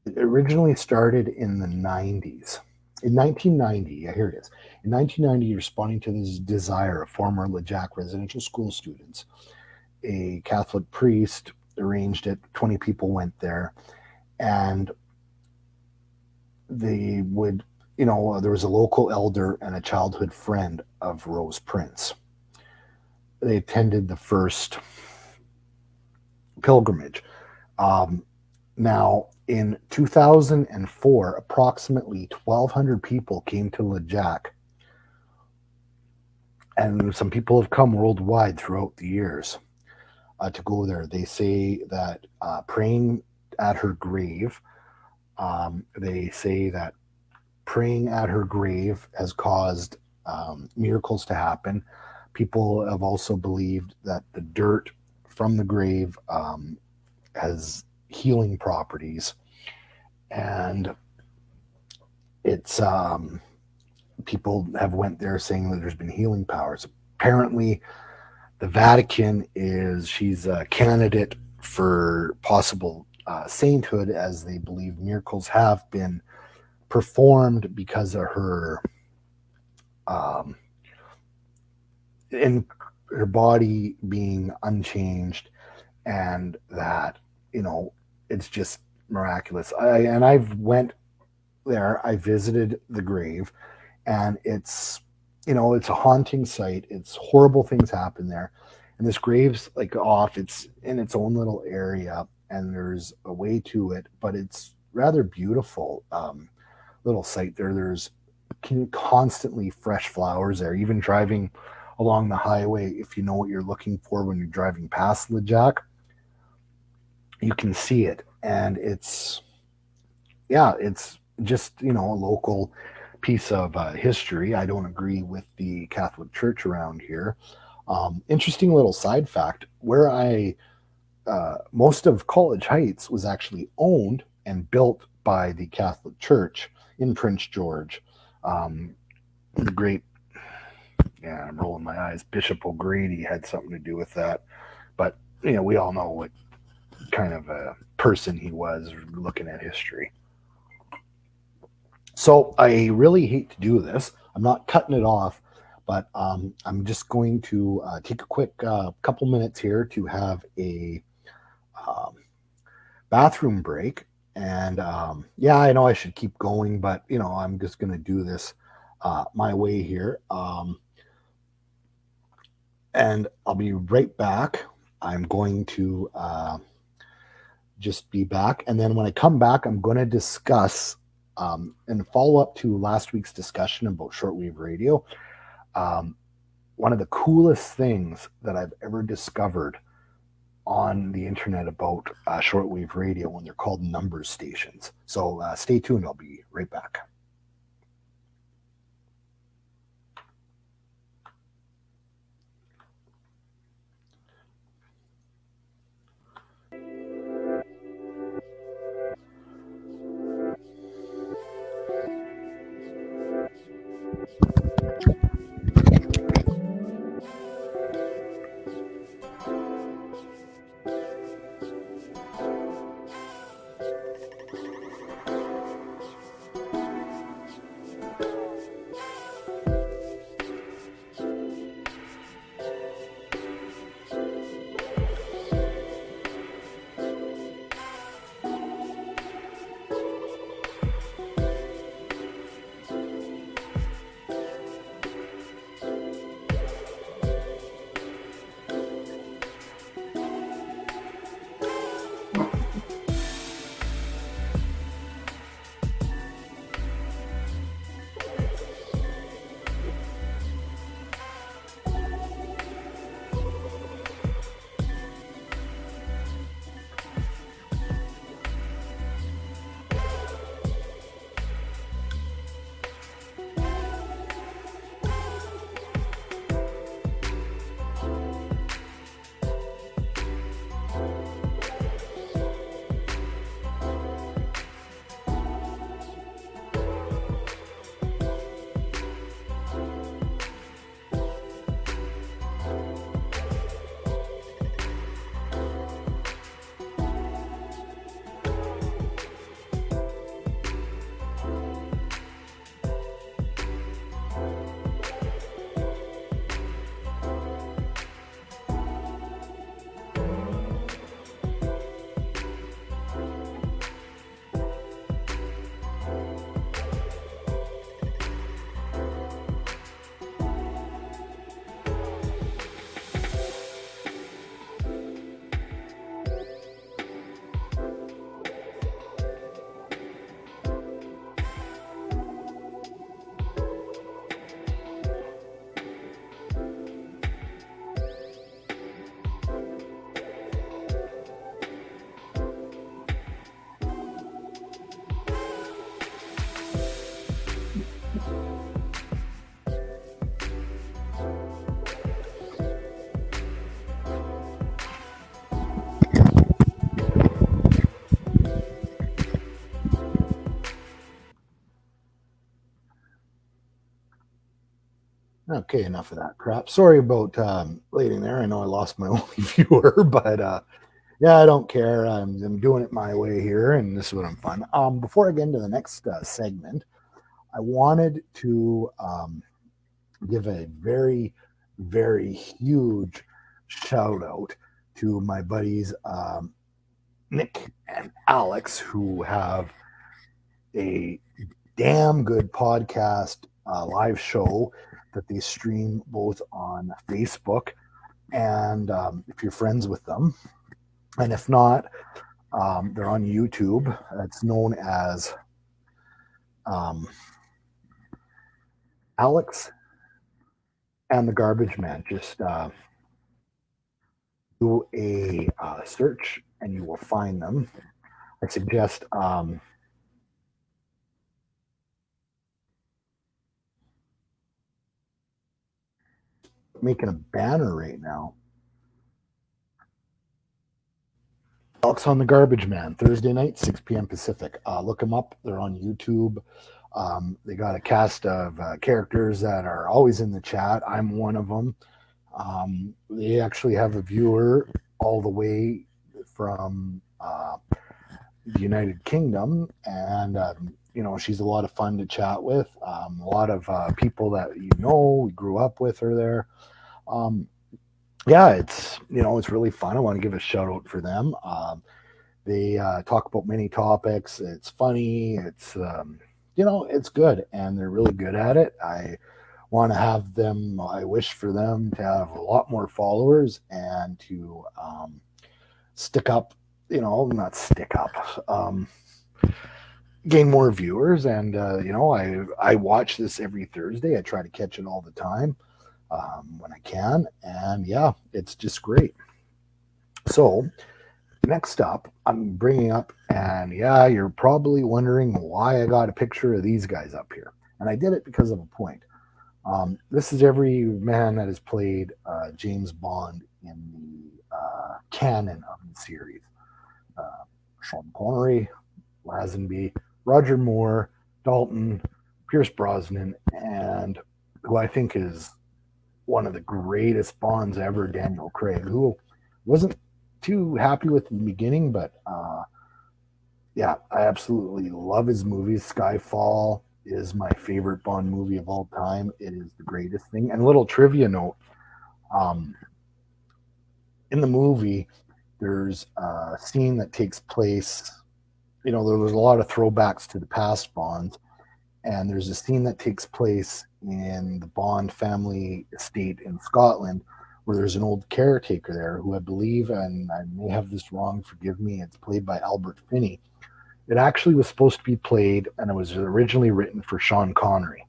it originally started in the 90s. In 1990, yeah, here it is. In 1990, responding to this desire of former LeJac residential school students, a Catholic priest arranged it. 20 people went there, and they would, there was a local elder and a childhood friend of Rose Prince. They attended the first pilgrimage. Now, in 2004, approximately 1,200 people came to LeJac, and some people have come worldwide throughout the years to go there. They say that praying at her grave, has caused miracles to happen. People have also believed that the dirt from the grave has healing properties, and it's people have went there saying that there's been healing powers. Apparently, the Vatican she's a candidate for possible sainthood, as they believe miracles have been performed because of her in her body being unchanged, and that it's just miraculous. I've went there. I visited the grave, and it's a haunting sight. It's horrible things happen there, and this grave's off. It's in its own little area, and there's a way to it, but it's rather beautiful little site there. There's constantly fresh flowers there. Even driving along the highway, if you know what you're looking for when you're driving past LeJac, you can see it. And it's just, a local piece of history. I don't agree with the Catholic Church around here. Interesting little side fact, where most of College Heights was actually owned and built by the Catholic Church in Prince George. The great, yeah, I'm rolling my eyes, Bishop O'Grady had something to do with that. But, we all know what kind of a person he was looking at history. So I really hate to do this. I'm not cutting it off, but I'm just going to take a quick couple minutes here to have a um, bathroom break. And yeah, I know I should keep going, but I'm just going to do this my way here. And I'll be right back. I'm going to just be back. And then when I come back, I'm going to discuss and follow up to last week's discussion about shortwave radio. One of the coolest things that I've ever discovered on the internet about shortwave radio when they're called number stations. So stay tuned. I'll be right back. Okay, enough of that crap. Sorry about waiting there. I know I lost my only viewer, but yeah, I don't care. I'm doing it my way here, and this is what I'm fun. Before I get into the next segment, I wanted to give a very, very huge shout out to my buddies Nick and Alex, who have a damn good podcast live show that they stream both on Facebook and if you're friends with them. And if not, they're on YouTube. It's known as Alex and the Garbage Man. Just do a search and you will find them. I suggest making a banner right now. Alex on the Garbage Man, Thursday night, 6 p.m. Pacific. Look them up. They're on YouTube. They got a cast of characters that are always in the chat. I'm one of them. They actually have a viewer all the way from the United Kingdom, and she's a lot of fun to chat with. A lot of people that we grew up with her there. Yeah, it's really fun. I want to give a shout out for them. They talk about many topics. It's funny. It's good, and they're really good at it. I want to have them. I wish for them to have a lot more followers and to stick up. Not stick up. Gain more viewers, and I watch this every Thursday. I try to catch it all the time when I can, and yeah, it's just great. So next up, I'm bringing up, and yeah, you're probably wondering why I got a picture of these guys up here. And I did it because of a point. This is every man that has played James Bond in the canon of the series. Sean Connery, Lazenby, Roger Moore, Dalton, Pierce Brosnan, and who I think is one of the greatest Bonds ever, Daniel Craig, who wasn't too happy with the beginning, but yeah, I absolutely love his movies. Skyfall is my favorite Bond movie of all time. It is the greatest thing. And a little trivia note: um, in the movie, there's a scene that takes place. There's a lot of throwbacks to the past Bonds, and there's a scene that takes place in the Bond family estate in Scotland where there's an old caretaker there who I believe, and I may have this wrong, forgive me, it's played by Albert Finney. It actually was supposed to be played, and it was originally written for Sean Connery,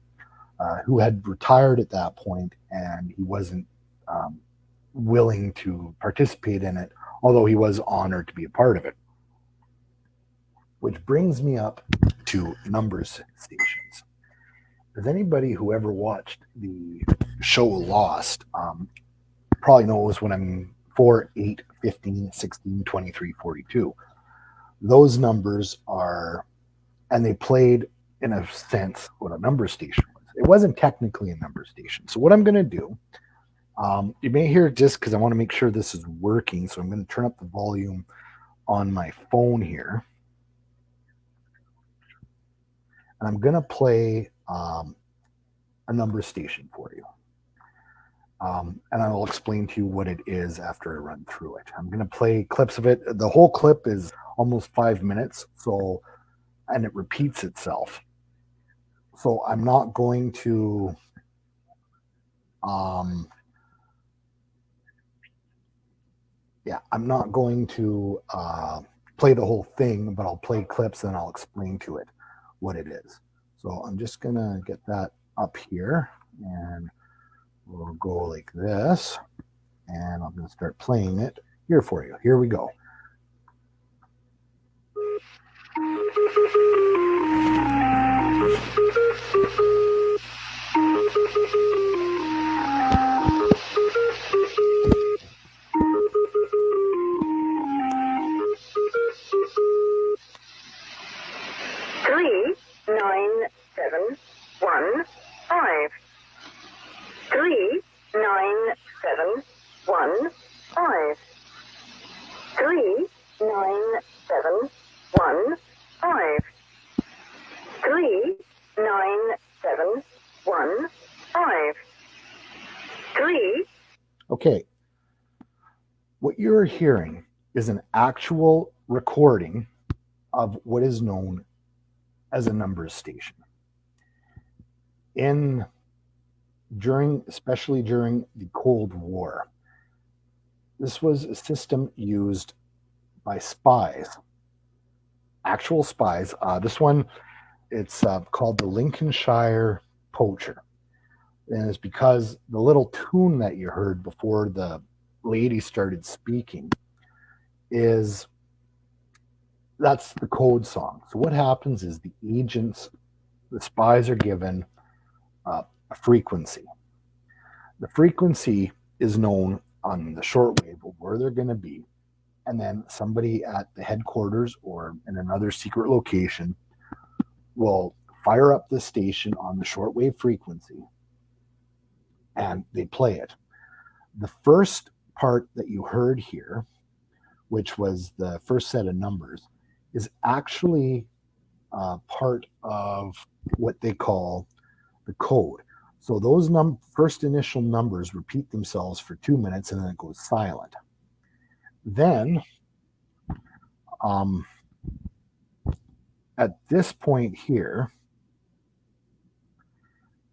who had retired at that point, and he wasn't um, willing to participate in it, although he was honored to be a part of it. Which brings me up to numbers stations. Does anybody who ever watched the show Lost probably knows when I'm 4, 8, 15, 16, 23, 42? Those numbers are, and they played in a sense what a number station was. It wasn't technically a number station. So what I'm going to do, you may hear it just because I want to make sure this is working. So I'm going to turn up the volume on my phone here. And I'm going to play a number station for you. And I will explain to you what it is after I run through it. I'm going to play clips of it. The whole clip is almost 5 minutes, and it repeats itself. So I'm not going to I'm not going to play the whole thing, but I'll play clips and I'll explain to it what it is. So I'm just going to get that up here, and we'll go like this, and I'm going to start playing it here for you. Here we go. 39715. 39715. 39715. 39715. 3. Okay. What you're hearing is an actual recording of what is known as a numbers station. Especially during the Cold War, this was a system used by spies, actual spies. This one, it's called the Lincolnshire Poacher. And it's because the little tune that you heard before the lady started speaking is that's the code song. So what happens is the spies are given a frequency. The frequency is known on the shortwave of where they're going to be, and then somebody at the headquarters or in another secret location will fire up the station on the shortwave frequency and they play it. The first part that you heard here, which was the first set of numbers, is actually part of what they call the code. So those first initial numbers repeat themselves for 2 minutes and then it goes silent. Then um, at this point here,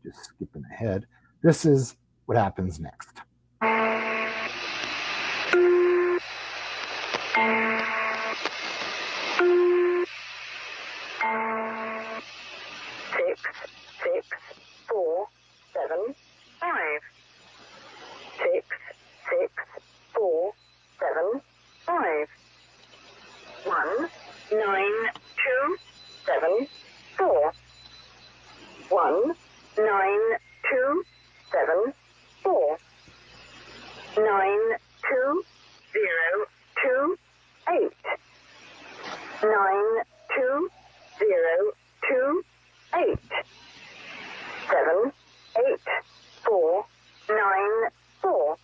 just skipping ahead, this is what happens next. Six, six, 4, 7, 5. 6, 6, 4, 7, 5. 1, 9, 2, 7, 4. 1, 9, 2, 7, 4. 9, 2, 0, 2, 8. 9, 2, 0, 2, 8. 7, 8, 4, 9, 4.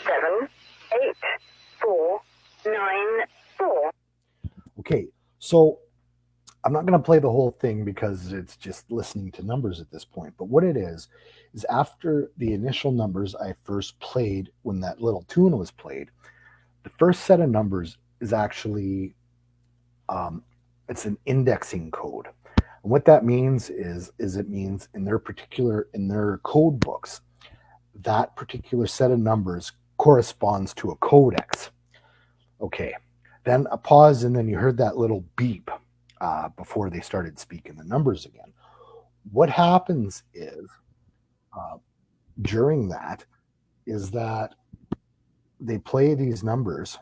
7, 8, 4, 9, 4. Okay, so I'm not going to play the whole thing because it's just listening to numbers at this point. But what it is after the initial numbers I first played when that little tune was played, the first set of numbers is actually it's an indexing code. And what that means is it means in their code books, that particular set of numbers corresponds to a codex. Okay, then a pause, and then you heard that little beep before they started speaking the numbers again. What happens is uh, during that is that they play these numbers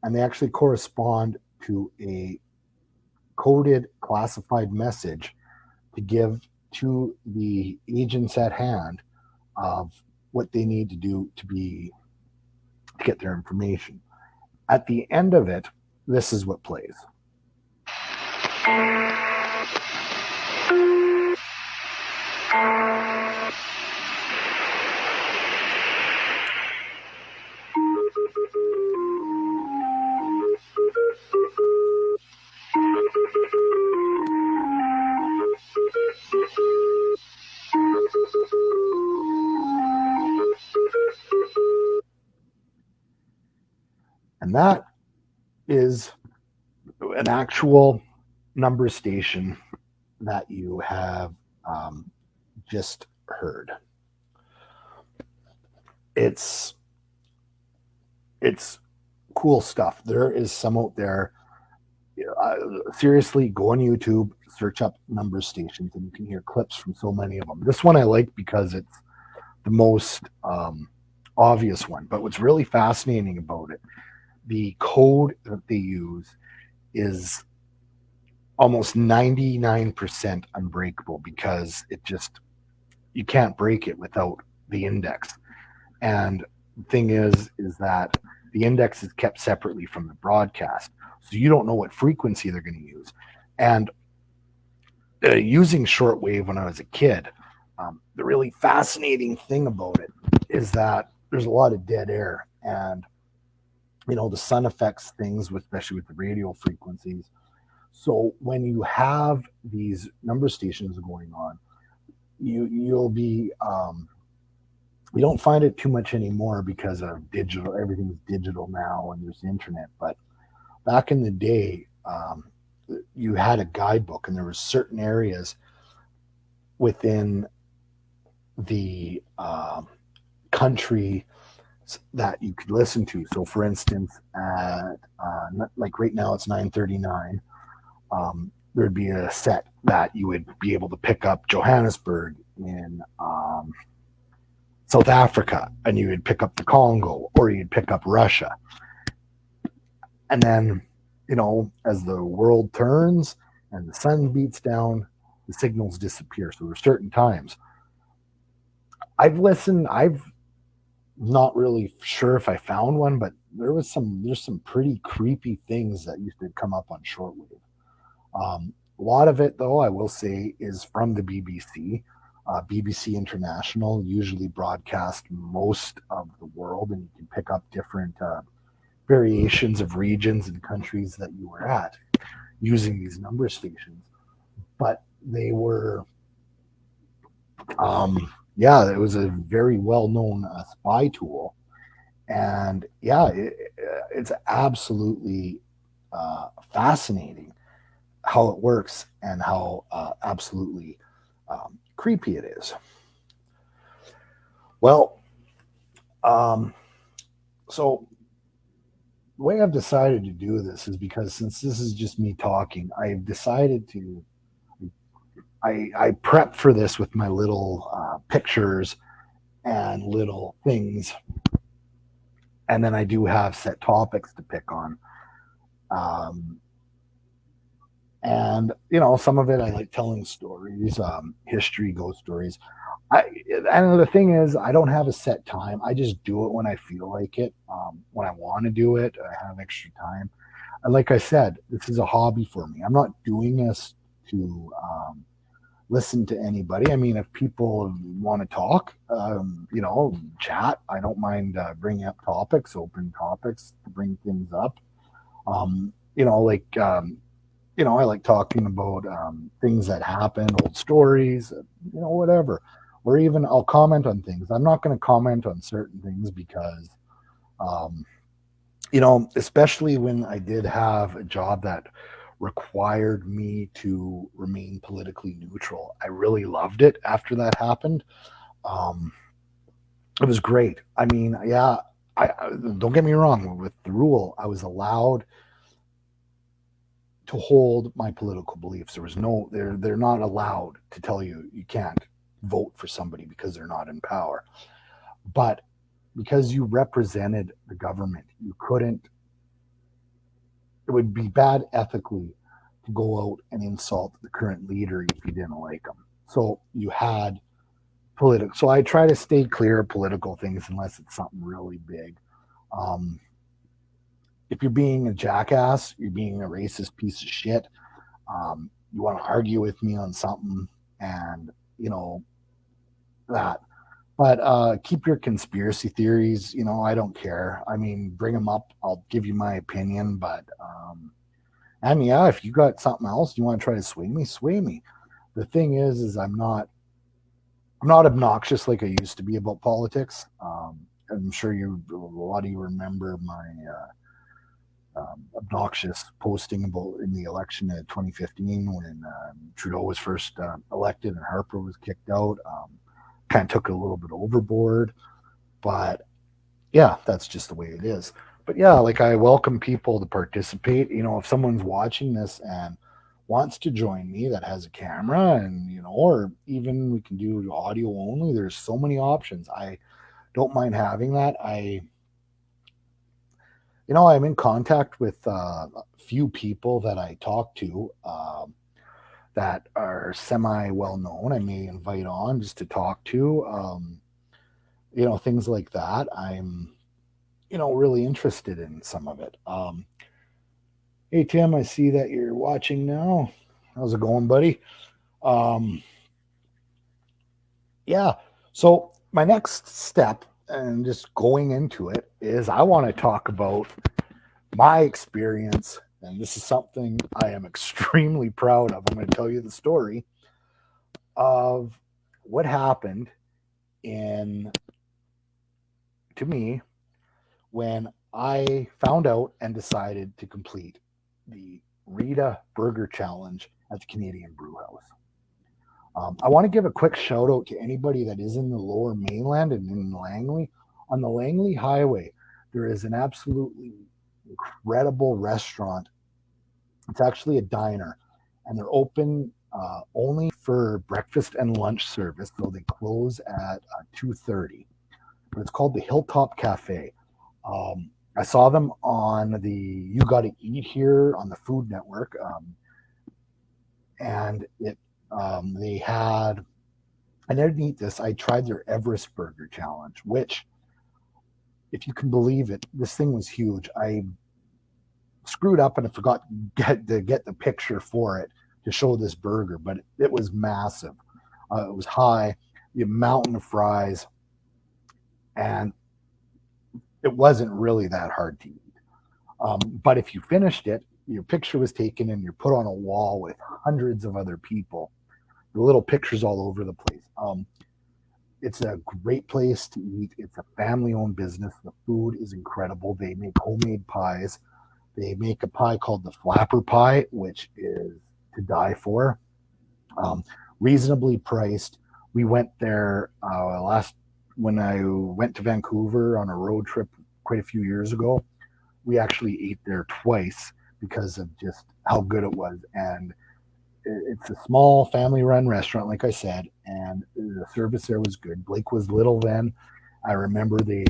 and they actually correspond to a coded classified message to give to the agents at hand of what they need to do to get their information. At the end of it, this is what plays. And that is an actual number station that you have just heard. It's it's cool stuff. There is some out there. Seriously, go on YouTube, search up number stations, and you can hear clips from so many of them. This one I like because it's the most obvious one. But what's really fascinating about it, the code that they use is almost 99% unbreakable because you can't break it without the index. And the thing is that the index is kept separately from the broadcast. So you don't know what frequency they're going to use. And using shortwave when I was a kid, the really fascinating thing about it is that there's a lot of dead air. And, the sun affects things, especially with the radio frequencies. So when you have these number stations going on, you'll be you don't find it too much anymore because of digital. Everything's digital now, and there's the internet. But back in the day, you had a guidebook, and there were certain areas within the country that you could listen to. So, for instance, at like right now, it's 9:39. there'd be a set that you would be able to pick up Johannesburg in South Africa, and you would pick up the Congo, or you'd pick up Russia. And then, as the world turns and the sun beats down, the signals disappear. So there's certain times. I've not really sure if I found one, but there's some pretty creepy things that used to come up on shortwave. A lot of it, though, I will say, is from the BBC. BBC International usually broadcast most of the world, and you can pick up different variations of regions and countries that you were at using these number stations. But they were, it was a very well-known spy tool, and it's absolutely fascinating how it works and how absolutely creepy it is. Well, so the way I've decided to do this is because since this is just me talking, I've decided to I prep for this with my little pictures and little things, and then I do have set topics to pick on. And some of it I like telling stories, history, ghost stories. And the thing is, I don't have a set time. I just do it when I feel like it, when I want to do it. I have extra time, and like I said, this is a hobby for me. I'm not doing this to listen to anybody. I mean, if people want to talk, chat, I don't mind bringing up topics, open topics to bring things up. I like talking about things that happen, old stories, whatever. Or even I'll comment on things. I'm not going to comment on certain things because, especially when I did have a job that required me to remain politically neutral. I really loved it after that happened. It was great. I mean, I don't get me wrong. With the rule, I was allowed to hold my political beliefs. There was they're not allowed to tell you can't vote for somebody because they're not in power. But because you represented the government, you couldn't, it would be bad ethically to go out and insult the current leader if you didn't like them. So you had political. So I try to stay clear of political things unless it's something really big. If you're being a jackass, you're being a racist piece of shit, you want to argue with me on something, and that. But keep your conspiracy theories. I don't care. I mean, bring them up. I'll give you my opinion. But and if you got something else you want to try to sway me. The thing is I'm not obnoxious like I used to be about politics. I'm sure a lot of you remember my obnoxious posting about in the election of 2015 when Trudeau was first elected and Harper was kicked out. Kind of took it a little bit overboard, but that's just the way it is. But like I welcome people to participate. If someone's watching this and wants to join me that has a camera and or even we can do audio only, there's so many options. I don't mind having that. I'm in contact with a few people that I talk to that are semi well known. I may invite on just to talk to, things like that. I'm, really interested in some of it. Hey, Tim, I see that you're watching now. How's it going, buddy? So my next step and just going into it is I want to talk about my experience, and this is something I am extremely proud of. I'm going to tell you the story of what happened to me when I found out and decided to complete the Rita Burger Challenge at the Canadian Brew House. I want to give a quick shout out to anybody that is in the Lower Mainland and in Langley. On the Langley Highway, there is an absolutely incredible restaurant. It's actually a diner, and they're open only for breakfast and lunch service, so they close at 2:30. But it's called the Hilltop Cafe. I saw them on the You Gotta Eat Here on the Food Network, and they had. I didn't eat this. I tried their Everest Burger Challenge, which, if you can believe it, this thing was huge. I screwed up and I forgot to get the picture for it to show this burger, but it was massive. It was high, a mountain of fries, and it wasn't really that hard to eat. But if you finished it, your picture was taken and you're put on a wall with hundreds of other people. The little pictures all over the place. It's a great place to eat. It's a family-owned business. The food is incredible. They make homemade pies. They make a pie called the flapper pie, which is to die for. Reasonably priced. We went there when I went to Vancouver on a road trip quite a few years ago. We actually ate there twice because of just how good it was. And it's a small family-run restaurant, like I said, and the service there was good. Blake was little then. I remember they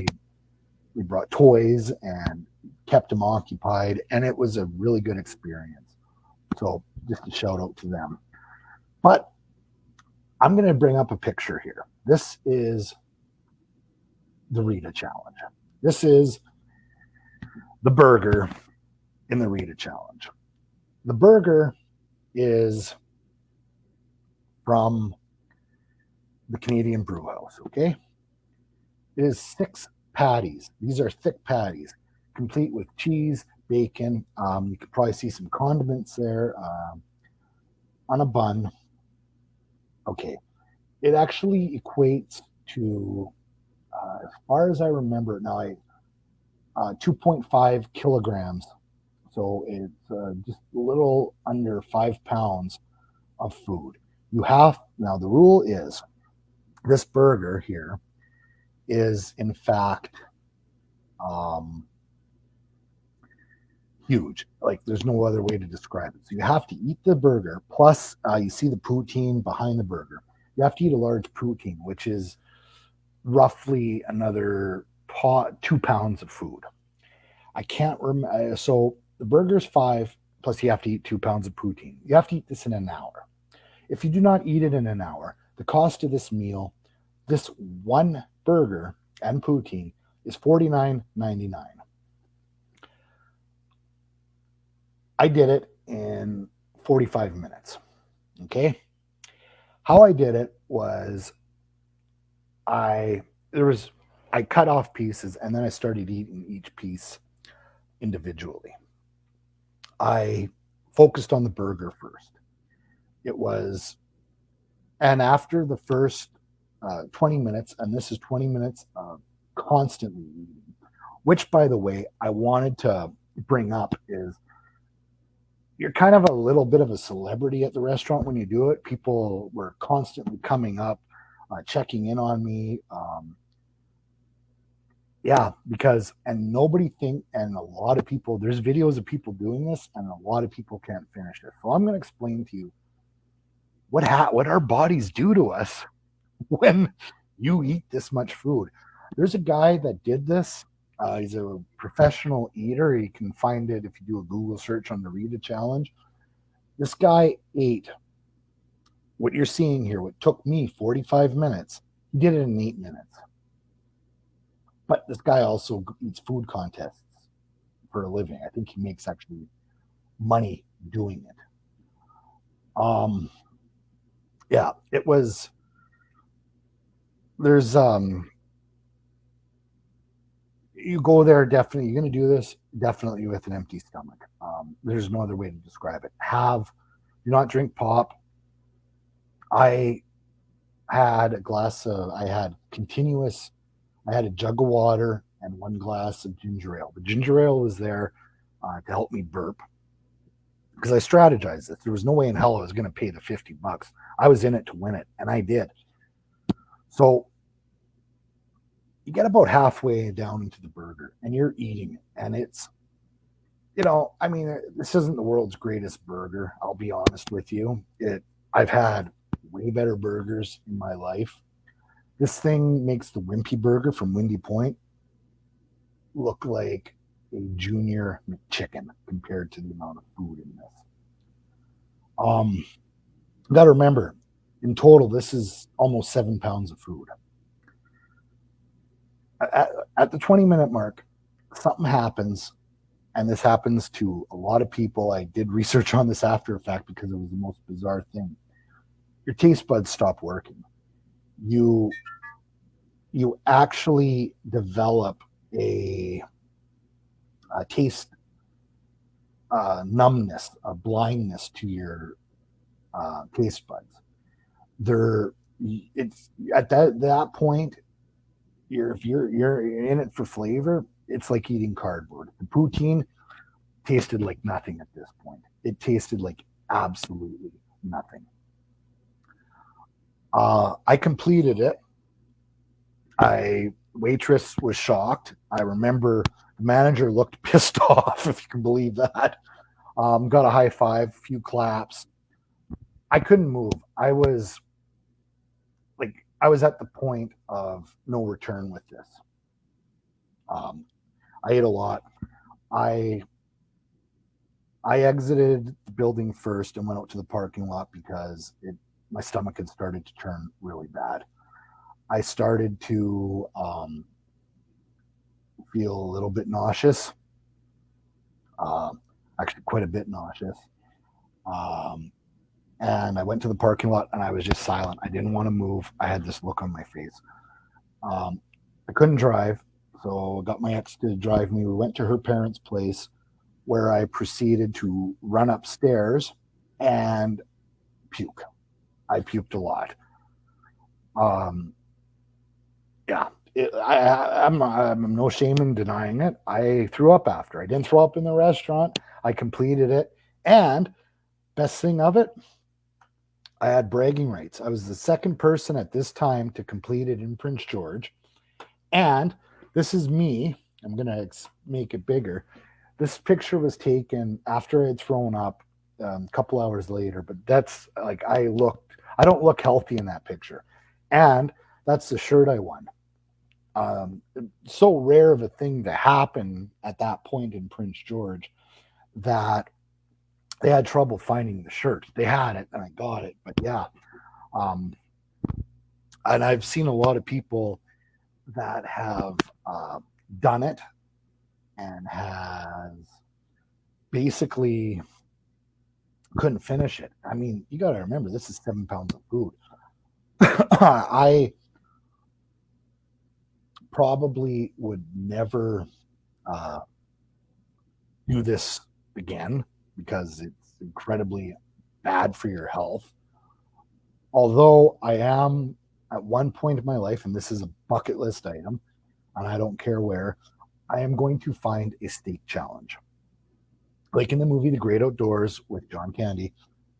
brought toys and kept him occupied, and it was a really good experience. So just a shout out to them. But I'm going to bring up a picture here. This is the Rita Challenge. This is the burger in the Rita Challenge. The burger is from the Canadian Brew House, okay? It is 6 patties. These are thick patties, complete with cheese, bacon. You could probably see some condiments there on a bun. Okay. It actually equates to, as far as I remember it now, 2.5 kilograms. So it's just a little under 5 pounds of food. Now the rule is this burger here is in fact huge. Like there's no other way to describe it. So you have to eat the burger. Plus, you see the poutine behind the burger. You have to eat a large poutine, which is roughly another 2 pounds of food. I can't remember. So the burger's 5, plus you have to eat 2 pounds of poutine. You have to eat this in an hour. If you do not eat it in an hour, the cost of this meal, this one burger and poutine, is $49.99. I did it in 45 minutes. Okay. How I did it was I cut off pieces and then I started eating each piece individually. I focused on the burger first. And after the first 20 minutes, and this is 20 minutes of constantly eating, which, by the way, I wanted to bring up is you're kind of a little bit of a celebrity at the restaurant when you do it. People were constantly coming up, checking in on me. And a lot of people, there's videos of people doing this, and a lot of people can't finish it. So I'm going to explain to you what our bodies do to us when you eat this much food. There's a guy that did this. He's a professional eater. You can find it if you do a Google search on the Rita Challenge. This guy ate what you're seeing here, what took me 45 minutes. He did it in 8 minutes. But this guy also eats food contests for a living. I think he makes actually money doing it. It was. There's you go there, definitely you're going to do this definitely with an empty stomach. There's no other way to describe it. Do not drink pop. I had a jug of water and 1 glass of ginger ale. The ginger ale was there to help me burp because I strategized this. There was no way in hell I was going to pay the $50. I was in it to win it, and I did. So you get about halfway down into the burger and you're eating it, and I mean, this isn't the world's greatest burger. I'll be honest with you. I've had way better burgers in my life. This thing makes the Wimpy burger from Windy Point look like a junior McChicken compared to the amount of food in this. Um, Got to remember, in total, this is almost 7 pounds of food. At the 20-minute mark, something happens, and this happens to a lot of people. I did research on this after the fact because it was the most bizarre thing. Your taste buds stop working. You actually develop a taste numbness, a blindness to your taste buds. It's at that point. If you're in it for flavor, it's like eating cardboard. The poutine tasted like nothing at this point. It tasted like absolutely nothing. I completed it. Waitress was shocked. I remember the manager looked pissed off, if you can believe that. Got a high five, a few claps. I couldn't move. I was at the point of no return with this. I ate a lot. I exited the building first and went out to the parking lot because my stomach had started to turn really bad. I started to feel a little bit nauseous, actually quite a bit nauseous. And I went to the parking lot and I was just silent. I didn't want to move. I had this look on my face. I couldn't drive, so got my ex to drive me. We went to her parents' place where I proceeded to run upstairs and puke. I puked a lot. Yeah, I'm no shame in denying it. I threw up after. I didn't throw up in the restaurant. I completed it. And best thing of it, I had bragging rights. I was the second person at this time to complete it in Prince George. And this is me. I'm going to make it bigger. This picture was taken after I had thrown up a couple hours later, but that's like I don't look healthy in that picture. And that's the shirt I won. So rare of a thing to happen at that point in Prince George that they had trouble finding the shirt. They had it and I got it, but yeah. And I've seen a lot of people that have done it and has basically couldn't finish it. I mean, you got to remember, this is 7 pounds of food. I probably would never do this again because it's incredibly bad for your health. Although I am at one point in my life, and this is a bucket list item, and I don't care where, I am going to find a steak challenge. Like in the movie The Great Outdoors with John Candy,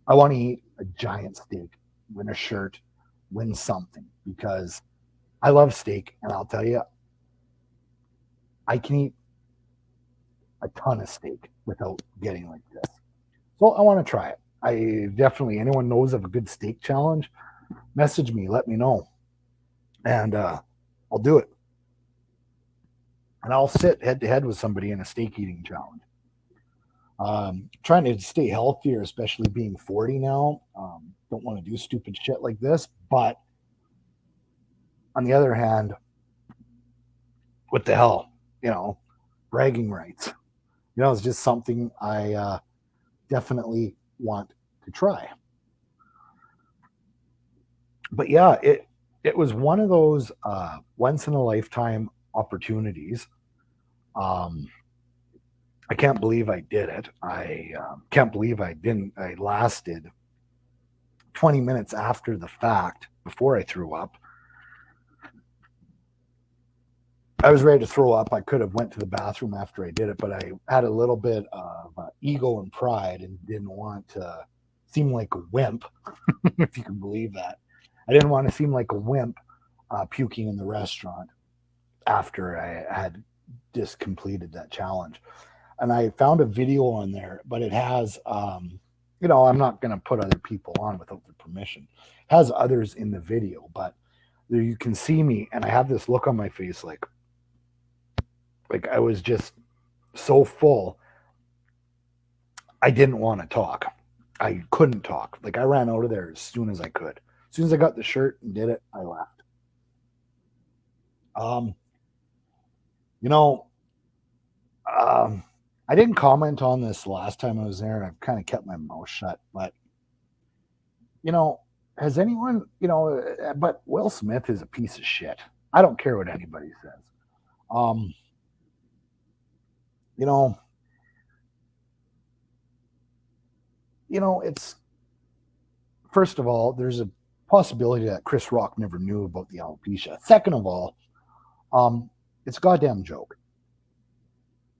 I want to eat a giant steak, win a shirt, win something, because I love steak, and I'll tell you, I can eat a ton of steak without getting like this. So I want to try it. Anyone knows of a good steak challenge, message me, let me know. And I'll do it. And I'll sit head to head with somebody in a steak eating challenge. Trying to stay healthier, especially being 40 now. Don't want to do stupid shit like this. But on the other hand, what the hell? Bragging rights. It's just something I definitely want to try. But yeah, it was one of those once in a lifetime opportunities. I can't believe I did it. I can't believe I didn't. I lasted 20 minutes after the fact, before I threw up. I was ready to throw up. I could have went to the bathroom after I did it, but I had a little bit of ego and pride and didn't want to seem like a wimp, if you can believe that. I didn't want to seem like a wimp puking in the restaurant after I had just completed that challenge. and I found a video on there, but it has, I'm not going to put other people on without their permission. It has others in the video, but there you can see me, and I have this look on my face, like I was just so full, I didn't want to talk. I couldn't talk. Like I ran out of there as soon as I could. As soon as I got the shirt and did it, I left. Um, you know, um, I didn't comment on this last time I was there, and I've kind of kept my mouth shut. But you know, has anyone, but Will Smith is a piece of shit. I don't care what anybody says. Um, you know, it's first of all, there's a possibility that Chris Rock never knew about the alopecia. Second of all, it's a goddamn joke.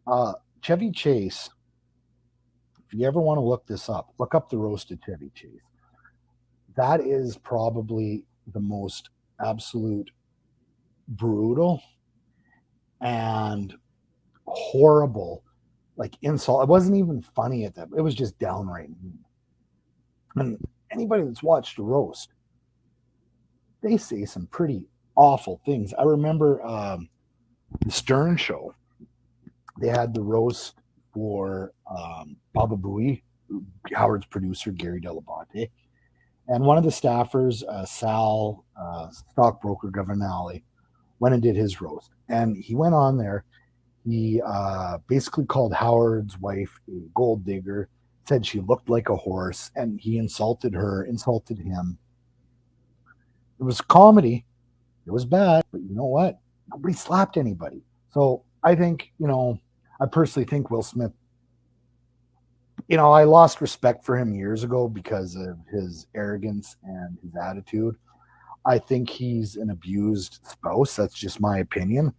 Uh, Chevy Chase, if you ever want to look this up, look up the roasted Chevy Chase. That is probably the most absolute brutal and horrible, like insult. It wasn't even funny at that. It was just downright mean. And anybody that's watched a roast, they say some pretty awful things. I remember the Stern Show. They had the roast for Baba Booey, Howard's producer, Gary Delabate. And one of the staffers, Sal, stockbroker Governale, went and did his roast. And he went on there. He basically called Howard's wife a gold digger, said she looked like a horse, and he insulted her, insulted him. It was comedy. It was bad, but you know what? Nobody slapped anybody. So I think, I personally think Will Smith, I lost respect for him years ago because of his arrogance and his attitude. I think he's an abused spouse. That's just my opinion.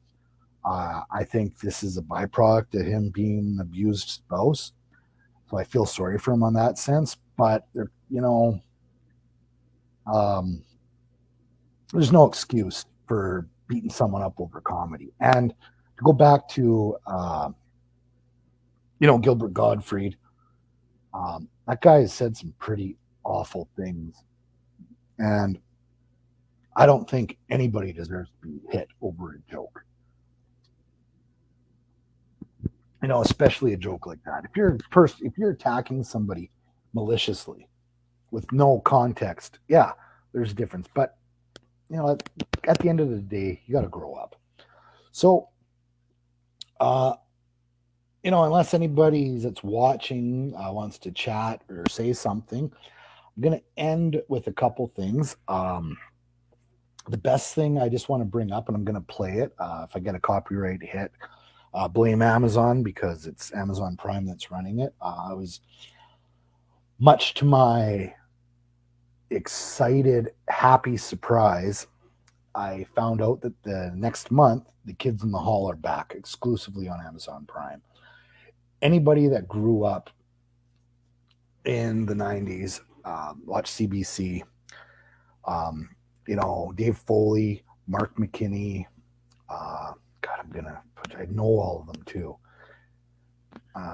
I think this is a byproduct of him being an abused spouse. So I feel sorry for him on that sense. But, um, there's no excuse for beating someone up over comedy. And to go back to, Gilbert Gottfried, that guy has said some pretty awful things. And I don't think anybody deserves to be hit over a joke. Especially a joke like that. If you're attacking somebody maliciously with no context, yeah, there's a difference. But at the end of the day, you got to grow up. So, unless anybody that's watching wants to chat or say something, I'm going to end with a couple things. The best thing I just want to bring up, and I'm going to play it. If I get a copyright hit, blame Amazon because it's Amazon Prime that's running it. I was, much to my excited, happy surprise, I found out that the next month, The Kids in the Hall are back exclusively on Amazon Prime. Anybody that grew up in the 90s, watched CBC, Dave Foley, Mark McKinney, I know all of them too.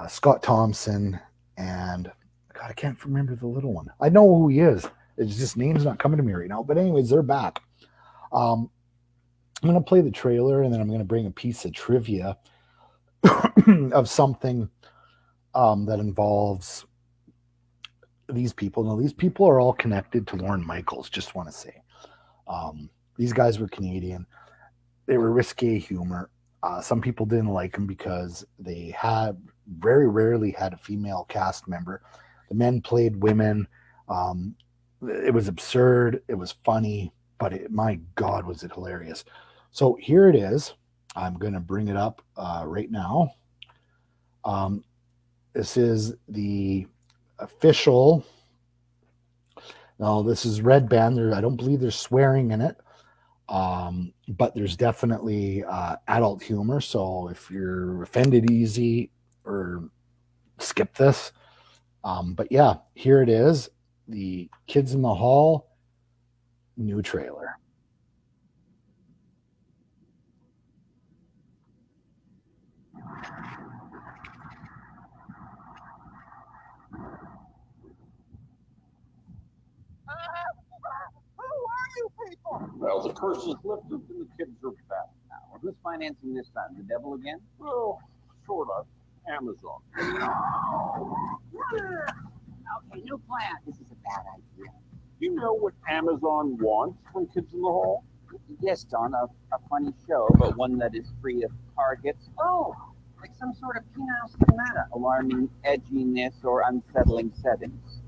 Scott Thompson, and God, I can't remember the little one. I know who he is. It's just name's not coming to me right now. But anyways, they're back. I'm going to play the trailer, and then I'm going to bring a piece of trivia of something that involves these people. Now, these people are all connected to Lorne Michaels, just want to say. These guys were Canadian. They were risque humor. Some people didn't like them because they had very rarely had a female cast member. The men played women. It was absurd. It was funny, but my God, was it hilarious. So here it is. I'm going to bring it up right now. This is the official. Now, this is Red Band. I don't believe there's swearing in it. But there's definitely adult humor. So if you're offended easy, or skip this. But yeah, here it is. The Kids in the Hall new trailer. you people? Well, the curse is lifted and the kids are back now. Who's financing this time? The devil again? Well, sort of. Amazon. Okay, new plan. This is a bad idea. You know what Amazon wants from Kids in the Hall? Yes, Don, a funny show, but one that is free of targets. Oh, like some sort of penile schemata, alarming edginess or unsettling settings.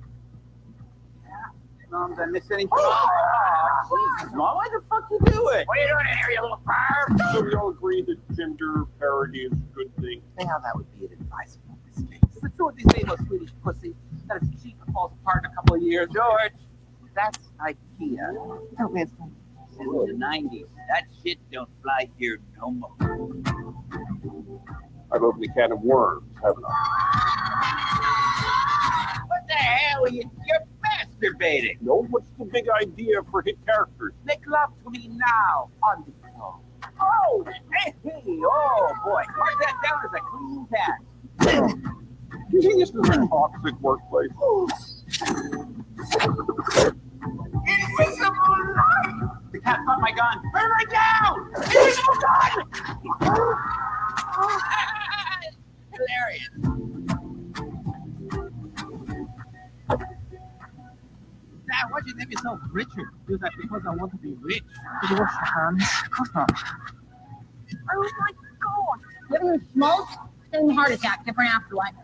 Mom, did I miss anything? Oh, Jesus, Mom, why the fuck you do it? What are you doing in here, you little perv? So we all agree that gender parity is a good thing. Now that would be advisable in this case. That's what they say about Swedish pussy. That it's cheap and falls apart in a couple of years. George, that's IKEA. Don't listen. Since the 90s, that shit don't fly here no more. I've opened a can of worms, haven't I? What the hell are you? You're masturbating. No, what's the big idea for hit characters? Make love to me now on the phone. Oh, hey, oh boy. Mark that down as a clean pass. Do you think this is a toxic workplace? Invisible light! The cat caught my gun. Burn right down! Invisible gun! Hilarious. Dad, why'd you name yourself Richard? Is that because I want to be rich? Did you wash your hands? Of course not. Oh my god! You ever smoke? Same heart attack, different afterlife.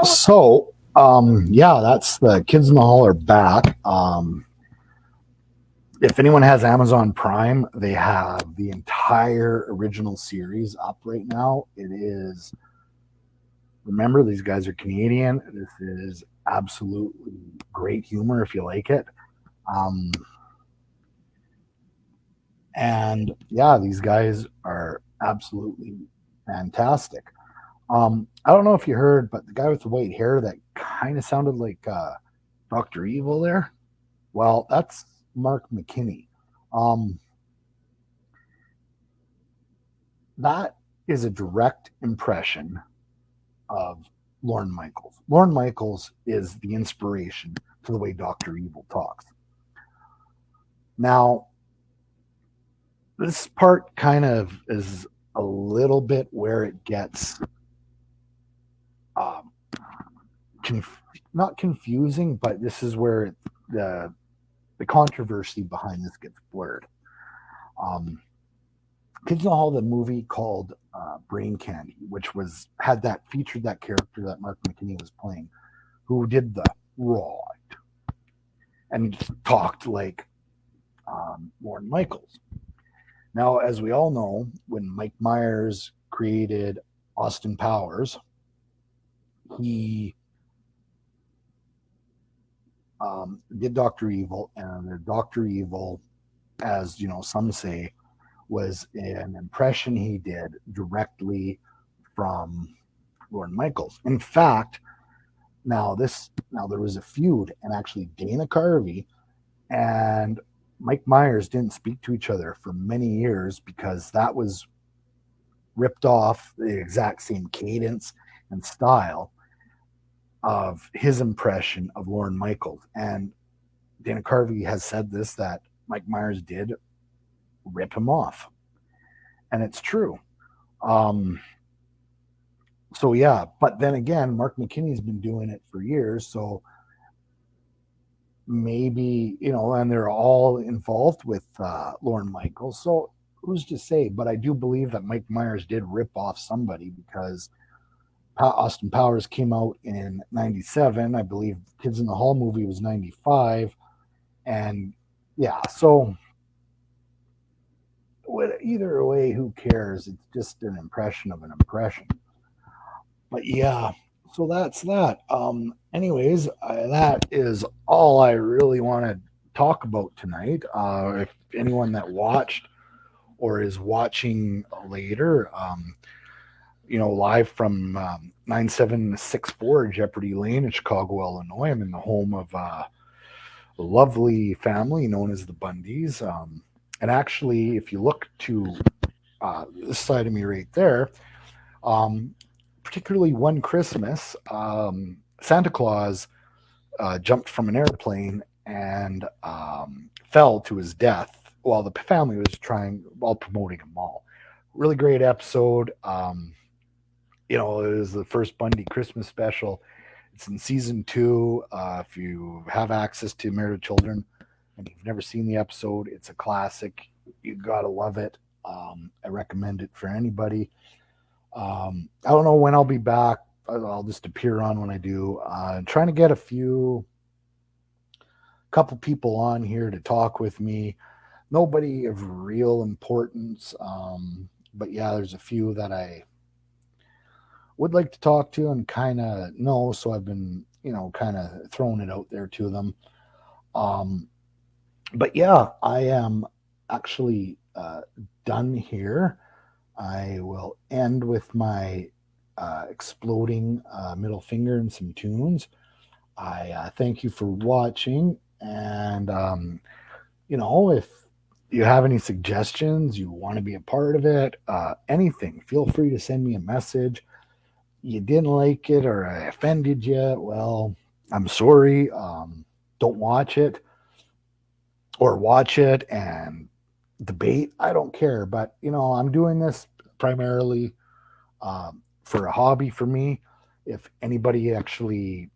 So, yeah, that's the Kids in the Hall are back. If anyone has Amazon Prime, they have the entire original series up right now. It is, remember, these guys are Canadian. This is absolutely great humor if you like it. And yeah, these guys are absolutely fantastic. I don't know if you heard, but the guy with the white hair that kind of sounded like Dr. Evil there, well, that's Mark McKinney. That is a direct impression of Lorne Michaels. Lorne Michaels is the inspiration to the way Dr. Evil talks. Now, this part kind of is a little bit where it gets not confusing, but this is where the controversy behind this gets blurred. Kids in the Hall, the movie called Brain Candy, which featured that character that Mark McKinney was playing, who did the right and talked like Lorne Michaels. Now, as we all know, when Mike Myers created Austin Powers, he did Dr. Evil, and Dr. Evil, as you know, some say, was an impression he did directly from Lorne Michaels. In fact, now there was a feud, and actually Dana Carvey and Mike Myers didn't speak to each other for many years because that was ripped off the exact same cadence and style of his impression of Lorne Michaels. And Dana Carvey has said this, that Mike Myers did rip him off. And it's true. So yeah, but then again, Mark McKinney's been doing it for years, so maybe, and they're all involved with Lorne Michaels. So who's to say? But I do believe that Mike Myers did rip off somebody, because Austin Powers came out in 97. I believe Kids in the Hall movie was 95. And yeah, so either way, who cares? It's just an impression of an impression. But yeah, so that's that. Anyways, that is all I really want to talk about tonight. If anyone that watched or is watching later, live from 9764 Jeopardy Lane in Chicago, Illinois. I'm in the home of a lovely family known as the Bundys. And actually, if you look to this side of me right there, particularly one Christmas, Santa Claus jumped from an airplane and fell to his death while the family was while promoting a mall. Really great episode. It was the first Bundy Christmas special. It's in season 2. If you have access to Married with Children and you've never seen the episode, it's a classic. You gotta love it. I recommend it for anybody. I don't know when I'll be back. I'll just appear on when I do. Trying to get couple people on here to talk with me. Nobody of real importance. But yeah, there's a few that I would like to talk to and kind of know. So I've been, kind of throwing it out there to them. But yeah, I am actually done here. I will end with my exploding middle finger and some tunes. I thank you for watching. And, if you have any suggestions, you want to be a part of it, anything, feel free to send me a message. You didn't like it or I offended you. Well, I'm sorry. Don't watch it or watch it and debate. I don't care. But, I'm doing this primarily for a hobby for me. If anybody actually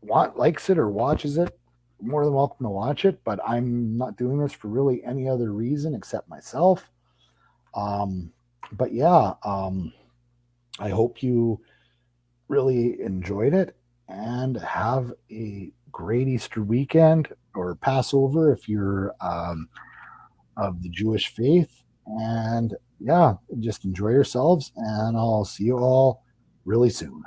likes it or watches it, more than welcome to watch it, but I'm not doing this for really any other reason except myself. But yeah, I hope you really enjoyed it and have a great Easter weekend or Passover if you're of the Jewish faith. And yeah, just enjoy yourselves, and I'll see you all really soon.